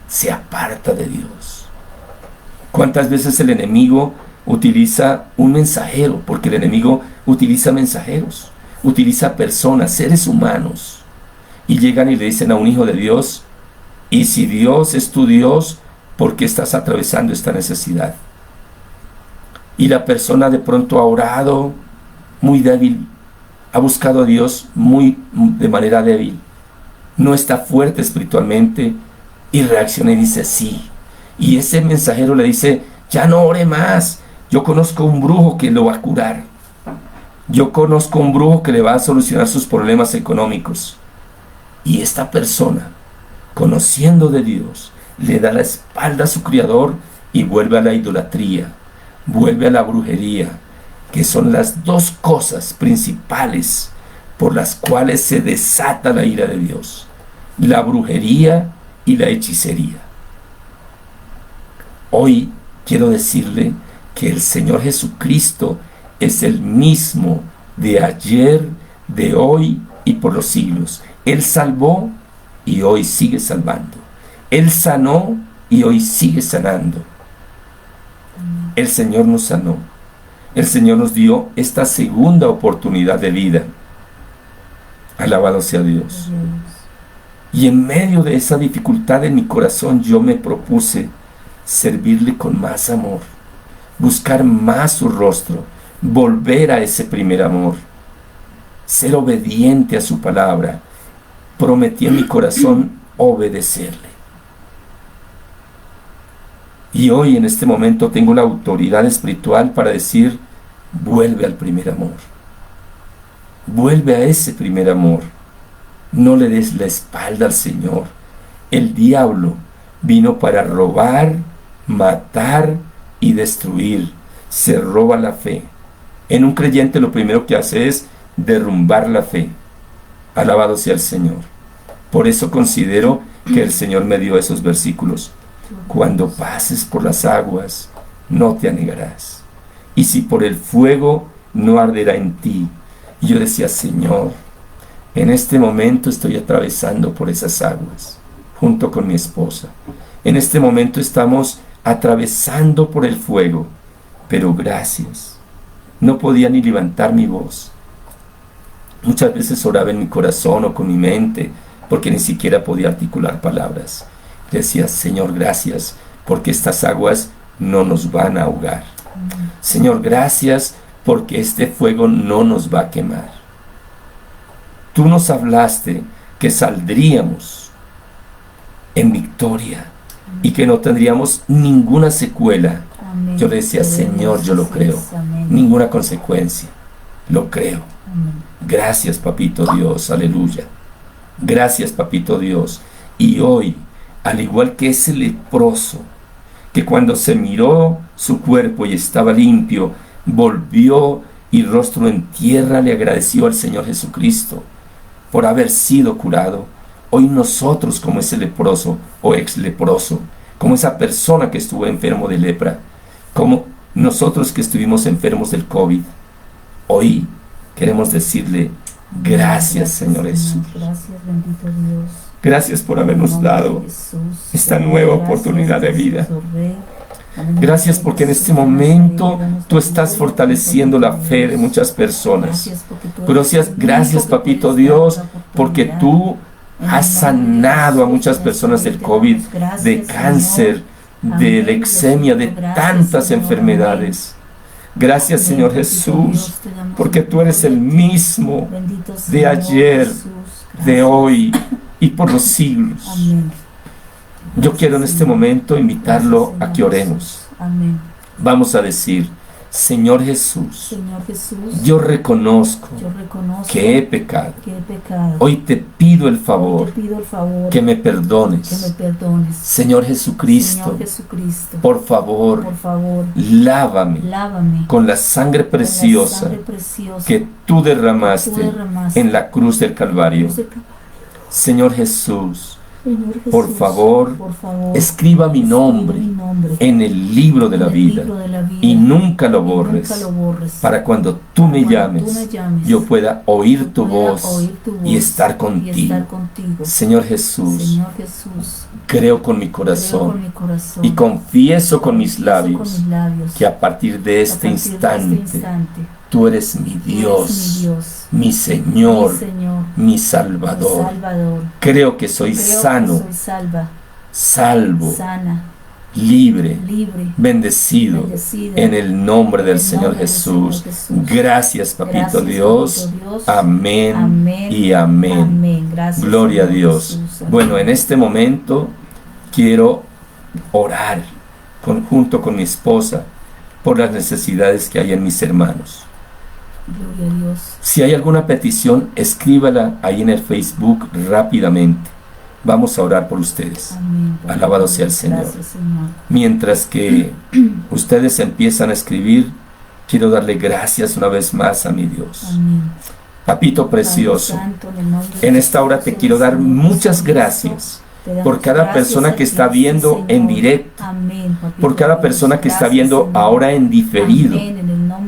Se aparta de Dios. ¿Cuántas veces el enemigo utiliza un mensajero? Porque el enemigo utiliza mensajeros, utiliza personas, seres humanos, y llegan y le dicen a un hijo de Dios: y si Dios es tu Dios, ¿por qué estás atravesando esta necesidad? Y la persona de pronto ha orado muy débil, ha buscado a Dios de manera débil, no está fuerte espiritualmente, y reacciona y dice sí. Y ese mensajero le dice: ya no ore más, yo conozco un brujo que lo va a curar, yo conozco un brujo que le va a solucionar sus problemas económicos. Y esta persona, conociendo de Dios, le da la espalda a su Creador y vuelve a la idolatría, vuelve a la brujería, que son las dos cosas principales por las cuales se desata la ira de Dios: la brujería y la hechicería. Hoy quiero decirle que el Señor Jesucristo es el mismo de ayer, de hoy y por los siglos. Él salvó y hoy sigue salvando. Él sanó y hoy sigue sanando. El Señor nos sanó. El Señor nos dio esta segunda oportunidad de vida. Alabado sea Dios. Y en medio de esa dificultad en mi corazón, yo me propuse servirle con más amor, buscar más su rostro, volver a ese primer amor, ser obediente a su palabra. Prometí en mi corazón obedecerle. Y hoy, en este momento, tengo la autoridad espiritual para decir: vuelve al primer amor. Vuelve a ese primer amor. No le des la espalda al Señor. El diablo vino para robar, matar y destruir. Se roba la fe. En un creyente lo primero que hace es derrumbar la fe. Alabado sea el Señor. Por eso considero que el Señor me dio esos versículos. Cuando pases por las aguas, no te anegarás. Y si por el fuego, no arderá en ti. Y yo decía: Señor, en este momento estoy atravesando por esas aguas, junto con mi esposa. En este momento estamos atravesando por el fuego, pero gracias. No podía ni levantar mi voz. Muchas veces oraba en mi corazón o con mi mente, porque ni siquiera podía articular palabras. Decía: Señor, gracias, porque estas aguas no nos van a ahogar. Señor, gracias, porque este fuego no nos va a quemar. Tú nos hablaste que saldríamos en victoria y que no tendríamos ninguna secuela. Amén. Yo le decía: Señor, yo lo creo. Amén. Ninguna consecuencia. Lo creo. Amén. Gracias, Papito Dios. Aleluya. Gracias, Papito Dios. Y hoy, al igual que ese leproso, que cuando se miró su cuerpo y estaba limpio, volvió y rostro en tierra le agradeció al Señor Jesucristo por haber sido curado. Hoy nosotros, como ese leproso o ex leproso, como esa persona que estuvo enfermo de lepra, como nosotros que estuvimos enfermos del COVID, hoy queremos decirle: gracias, Señor Jesús. Gracias, bendito Dios. Gracias por habernos dado esta nueva oportunidad de vida. Gracias porque en este momento tú estás fortaleciendo la fe de muchas personas. Gracias, Papito Dios, porque tú has sanado a muchas personas del COVID, de cáncer, de lexemia, de tantas enfermedades. Gracias, Señor Jesús, porque tú eres el mismo de ayer, de hoy y por los siglos. Yo quiero en este momento invitarlo a que oremos. Vamos a decir: Señor Jesús, yo reconozco que he pecado. Hoy te pido el favor que me perdones. Señor Jesucristo, por favor, lávame con la sangre preciosa que tú derramaste en la cruz del Calvario. Señor Jesús, por favor, escriba mi nombre en el libro de la vida y nunca lo borres, para cuando tú me llames, yo pueda oír tu voz y estar contigo. Señor Jesús, creo con mi corazón y confieso con mis labios que a partir de este instante tú eres mi Dios, mi Señor, mi Salvador. Creo que soy sano, salvo, libre, bendecido en el nombre del Señor Jesús. Gracias, Papito Dios. Amén y amén. Gloria a Dios. Bueno, en este momento quiero orar junto con mi esposa por las necesidades que hay en mis hermanos. Gloria a Dios. Si hay alguna petición, escríbala ahí en el Facebook rápidamente. Vamos a orar por ustedes. Amén. Alabado sea el Señor. Gracias, Señor. Mientras que ustedes empiezan a escribir, quiero darle gracias una vez más a mi Dios. Amén. Papito precioso, Padre Santo, en el nombre de en esta hora te Jesús, quiero dar Señor muchas Jesucristo, gracias te damos por cada gracias persona a que ti, está viendo sí, en Señor. directo, Amén, Papito por cada Dios. persona que está Gracias, viendo Señor. ahora en diferido. Amén,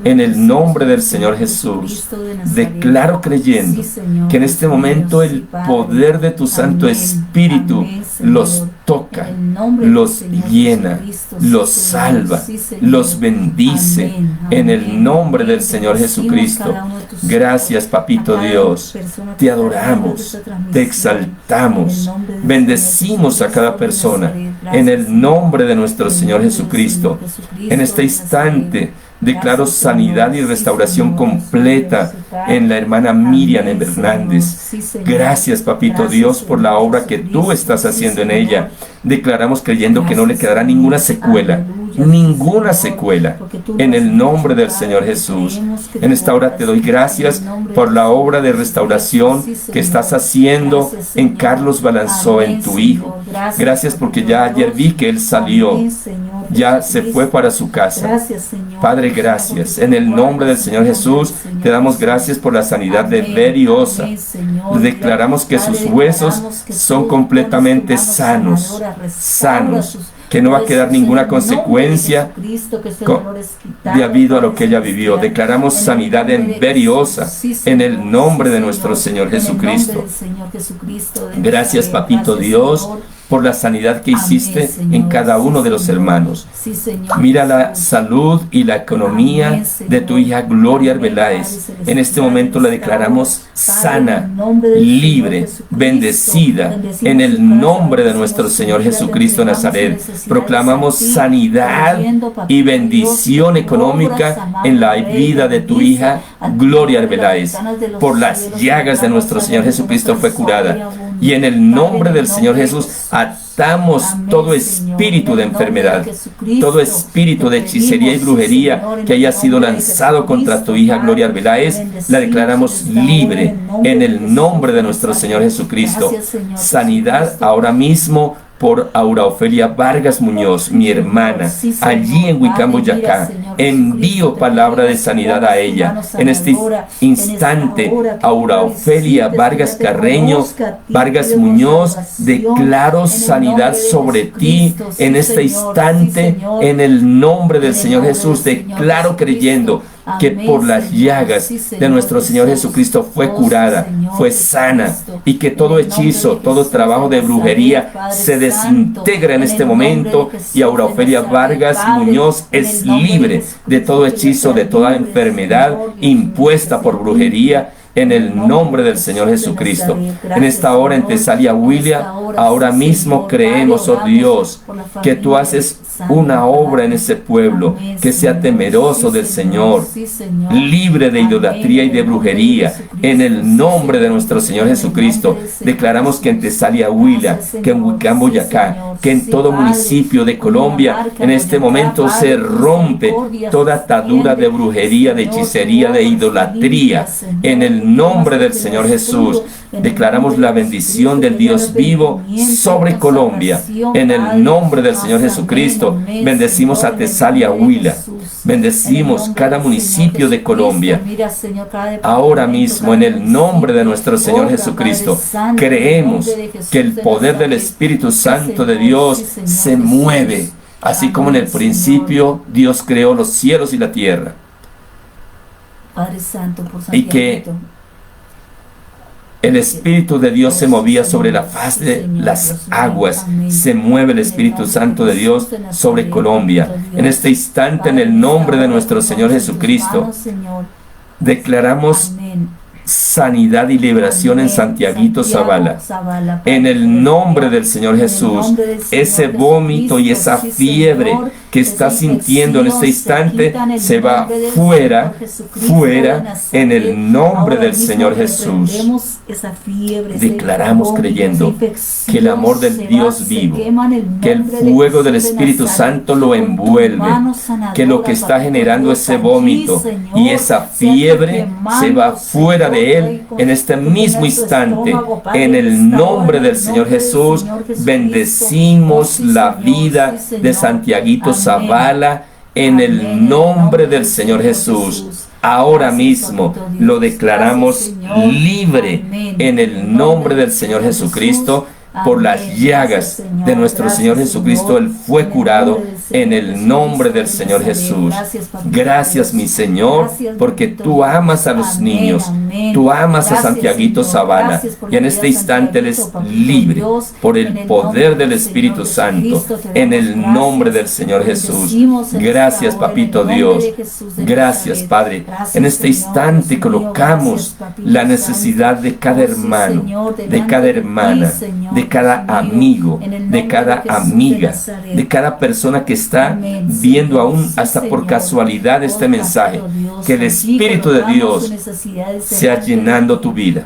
En de el nombre del Jesús, Señor Jesucristo Jesús, de Nazaret. declaro creyendo Sí, Señor, que en este Dios momento mío, el sí, Padre. poder de tu Santo Amén, Espíritu amén, Señor. los toca, En el nombre del los Señor llena, Jesucristo, sí, los Señor, salva, sí, Señor. los bendice. Amén, En el amén, nombre amén. del Señor Bendecimos Jesucristo. cada uno de tus Gracias, hijos, Papito a cada Dios. persona que Te está viendo adoramos, esta te transmisión. exaltamos, En el nombre del bendecimos Señor a cada Jesucristo de persona. Nazaret. En Gracias, el nombre de nuestro En el Señor nombre del Jesucristo. Señor Jesucristo En este de instante Nazaret. declaro Gracias, sanidad Señor. y Sí, restauración Señor. completa Sí, Padre. en la hermana Amén, Miriam Señor. Hernández. Sí, Señor. Gracias, Papito Gracias, Dios, por la Señor obra que tú Jesucristo. estás Sí, haciendo en Señor. ella. Declaramos creyendo que no le Gracias, quedará Señor. ninguna secuela, Aleluya, ninguna Señor, secuela. porque tú En lo has el nombre hecho, del Padre, Señor que Jesús. creemos que En tú esta hora obras, te doy gracias en el nombre por del la Señor obra de Jesucristo. restauración Sí, Señor. que estás haciendo Gracias, en Señor. Carlos Balanzó, en Amén, tu Señor. hijo. Gracias porque ya Papito ayer vi Dios. que él salió. Amén, Señor Ya se Jesucristo. fue para su casa. Gracias, Señor. Padre, Porque gracias. tú En el nombre del guardas Señor el Jesús, nombre del Señor te damos Jesús. gracias por la sanidad de Amén, Beriosa. amén, Señor. Declaramos que Padre, sus huesos declaramos que son tú completamente pones tu mano sanos, sanadora, restaura sanos, sus que no va a huesos quedar ninguna en el nombre de consecuencia Jesucristo, que ese co- dolor es quitado, debido a lo Padre que ella celestial. vivió. Declaramos En el sanidad nombre en de Beriosa, Jesús. Sí, en Señor. el nombre Sí, de nuestro Señor En el Jesucristo. nombre del Señor Jesucristo de Gracias, Nazaret. Papito Gracias, Dios, Señor. por la sanidad que Amén, hiciste Señor. en cada uno Sí, de los Señor. hermanos. Sí, Señor Mira la Jesús. salud y la economía Amén, de tu Señor. hija Gloria Amén, Arbeláez. Padre celestial, En este momento la en esta declaramos hora, Padre, sana, en el nombre del Señor libre, Jesucristo, bendecida. bendecimos En su el casa, nombre de bendecimos nuestro su Señor vida, le Jesucristo de entregamos sus Nazaret, necesidades proclamamos a ti, sanidad creyendo, Papito y Dios, bendición que tú obras, económica amado en la Rey, vida de tu bendice hija a ti, Gloria abre las Arbeláez. ventanas de los Por las cielos, llagas de derrama nuestro sobre Señor Jesucristo fue nosotros curada. abundante. Y en el Padre, nombre en del el Señor nombre de Jesús Jesús. atamos Amén, todo Señor. espíritu En de el nombre enfermedad, Jesucristo, todo espíritu de te hechicería y pedimos, brujería Señor, en que el haya sido nombre de lanzado contra tu Jesucristo, hija Gloria Padre, Arbeláez, la bendecimos declaramos esta hora libre en el nombre de nuestro Jesús. Señor Jesucristo. Gracias, Señor Sanidad Jesucristo. ahora mismo por Aura Ofelia Vargas Muñoz, mi hermana, Sí, Señor. allí en Huicán, Padre, mira, Boyacá. Señor Envío Jesucristo, palabra de pedimos que sanidad pongas a tu ella. mano En este sanadora, instante, en esta hora que Aura tú Ofelia visites, Vargas que ella te Carreño, conozca a ti, Vargas pedimos Muñoz, salvación, declaro en el sanidad nombre de sobre ti Jesucristo. Sí, en este Señor, instante, sí, Señor. en el nombre del En el Señor nombre Jesús. del Señor Declaro Jesucristo. creyendo que por las llagas de nuestro Señor Jesucristo fue curada, fue sana, y que todo hechizo, todo trabajo de brujería se desintegra en este momento, y Aura Ofelia Vargas Muñoz es libre de todo hechizo, de toda enfermedad impuesta por brujería, en el nombre del Señor Jesucristo. En esta hora en Tesalia, Huila, ahora mismo creemos, oh Dios, que tú haces una obra en ese pueblo, que sea temeroso del Señor, libre de idolatría y de brujería, en el nombre de nuestro Señor Jesucristo. Declaramos que en Tesalia, Huila, que en Huicán, Boyacá, que en todo municipio de Colombia, en este momento se rompe toda atadura de brujería, de hechicería, de idolatría, en el nombre del Señor Jesús. Declaramos la bendición del Dios vivo sobre Colombia, en el nombre del Señor Jesucristo. Bendecimos a Tesalia, Huila, bendecimos cada municipio de Colombia. Ahora mismo, en el nombre de nuestro Señor Jesucristo, creemos que el poder del Espíritu Santo de Dios se mueve, así como en el principio Dios creó los cielos y la tierra. Padre Santo, por y que el Espíritu de Dios se movía sobre la faz de las aguas. Se mueve el Espíritu Santo de Dios sobre Colombia. En este instante, en el nombre de nuestro Señor Jesucristo, declaramos sanidad y liberación en Santiaguito Zavala. En el nombre del Señor Jesús, ese vómito y esa fiebre que está sintiendo en este instante se va fuera, fuera, en el nombre del Señor Jesús. Declaramos creyendo que el amor del Dios vivo, que el fuego del Espíritu Santo lo envuelve, que lo que está generando ese vómito y esa fiebre se va fuera de él en este mismo instante. En el nombre del Señor Jesús, bendecimos la vida de Santiaguito Zavala en el nombre del Señor Jesús. Ahora mismo lo declaramos libre en el nombre del Señor Jesucristo. Por las llagas de nuestro Señor Jesucristo, Él fue curado en el nombre del Señor Jesús. Gracias, mi Señor, porque tú amas a los niños, tú amas a Santiaguito Zavala, y en este instante Él es libre por el poder del Espíritu Santo, en el nombre del Señor Jesús. Gracias, Papito Dios. Gracias, Padre. En este instante colocamos la necesidad de cada hermano, de cada hermana, de cada amigo, de cada amiga, de cada persona que está viendo aún hasta por casualidad este mensaje. Que el Espíritu de Dios sea llenando tu vida,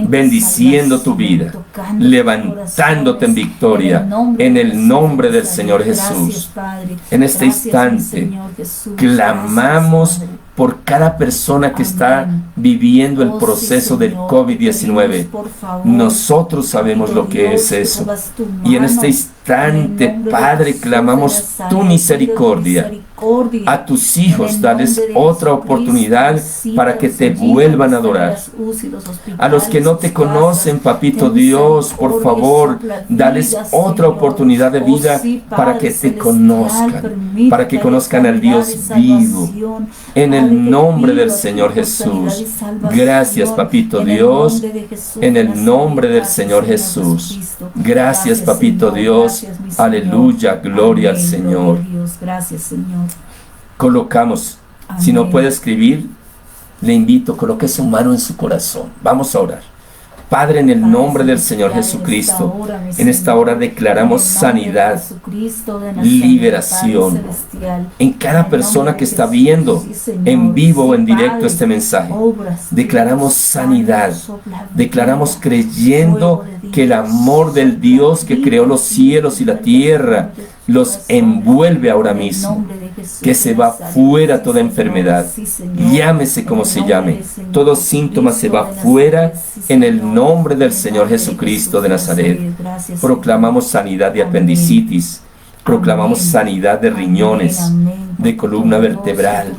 bendiciendo tu vida, levantándote en victoria en el nombre del Señor Jesús. En este instante clamamos por cada persona que está viviendo el proceso del COVID-19. Nosotros sabemos lo que es eso. Y en este instante, Padre, clamamos tu misericordia. A tus hijos, dales otra oportunidad para que te vuelvan a adorar. A los que no te conocen, Papito Dios, por favor, dales otra oportunidad de vida para que te conozcan, para que conozcan al Dios vivo. En el nombre del Señor Jesús. Gracias, Papito Dios, en el nombre del Señor Jesús. Gracias, Papito Dios. Aleluya, gloria al Señor. Gracias, Señor. Colocamos, si no puede escribir, le invito, coloque su mano en su corazón. Vamos a orar. Padre, en el nombre del Señor Jesucristo, en esta hora declaramos sanidad, liberación en cada persona que está viendo en vivo o en directo este mensaje. Declaramos sanidad, declaramos creyendo que el amor del Dios que creó los cielos y la tierra los envuelve ahora mismo, que se va fuera toda enfermedad, llámese como se llame, todo síntoma se va fuera en el nombre del Señor Jesucristo de Nazaret. Proclamamos sanidad de apendicitis, proclamamos sanidad de riñones, de columna vertebral,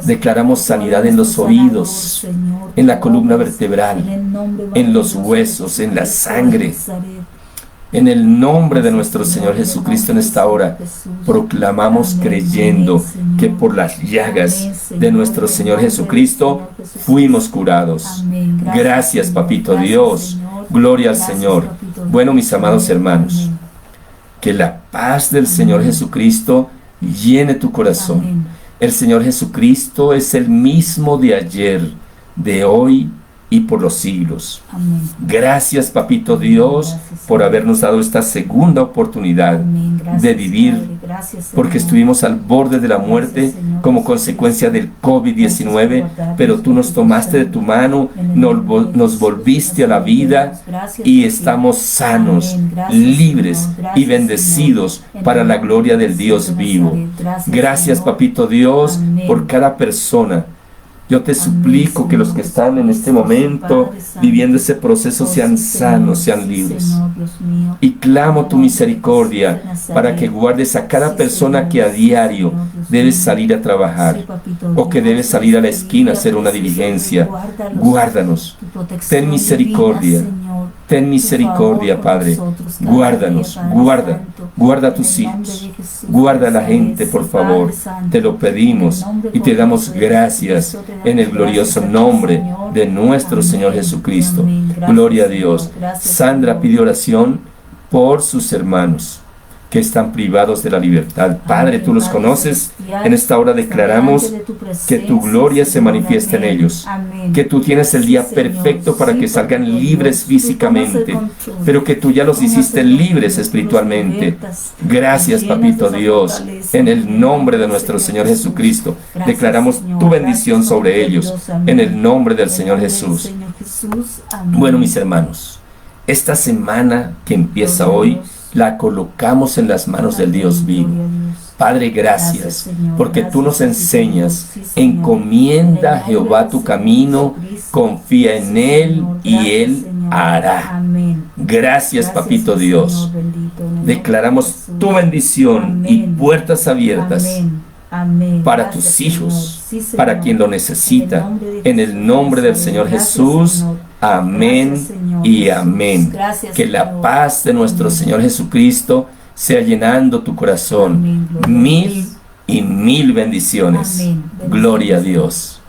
declaramos sanidad en los oídos, en la columna vertebral, en los huesos, en la sangre. En el nombre de nuestro Señor Jesucristo en esta hora, proclamamos creyendo que por las llagas de nuestro Señor Jesucristo fuimos curados. Gracias, Papito Dios. Gloria al Señor. Bueno, mis amados hermanos, que la paz del Señor Jesucristo llene tu corazón. El Señor Jesucristo es el mismo de ayer, de hoy y por los siglos. Amén. Gracias, Papito Dios, por habernos dado esta segunda oportunidad de vivir, porque estuvimos al borde de la muerte como consecuencia del COVID-19, pero tú nos tomaste de tu mano, nos volviste a la vida y estamos sanos, libres y bendecidos para la gloria del Dios vivo. Gracias, Papito Dios, por cada persona. Yo te suplico que los que están en este momento viviendo ese proceso sean sanos, sean libres. Y clamo tu misericordia para que guardes a cada persona que a diario debe salir a trabajar o que debe salir a la esquina a hacer una diligencia. Guárdanos. Ten misericordia. Ten misericordia, Padre. Guárdanos, guarda a tus hijos. Guarda a la gente, por favor. Te lo pedimos y te damos gracias en el glorioso nombre de nuestro Señor Jesucristo. Gloria a Dios. Sandra pide oración por sus hermanos que están privados de la libertad. Padre, tú los conoces. En esta hora declaramos que tu gloria se manifiesta en ellos, que tú tienes el día perfecto para que salgan libres físicamente, pero que tú ya los hiciste libres espiritualmente. Gracias, Papito Dios. En el nombre de nuestro Señor Jesucristo, declaramos tu bendición sobre ellos, en el nombre del Señor Jesús. Bueno, mis hermanos, esta semana que empieza hoy, la colocamos en las manos del Dios vivo. Padre, gracias, porque tú nos enseñas, encomienda a Jehová tu camino, confía en Él y Él hará. Gracias, Papito Dios. Declaramos tu bendición y puertas abiertas para tus hijos, para quien lo necesita, en el nombre del Señor Jesús. Amén y amén. Que la paz de nuestro Señor Jesucristo sea llenando tu corazón. Mil y mil bendiciones. Gloria a Dios.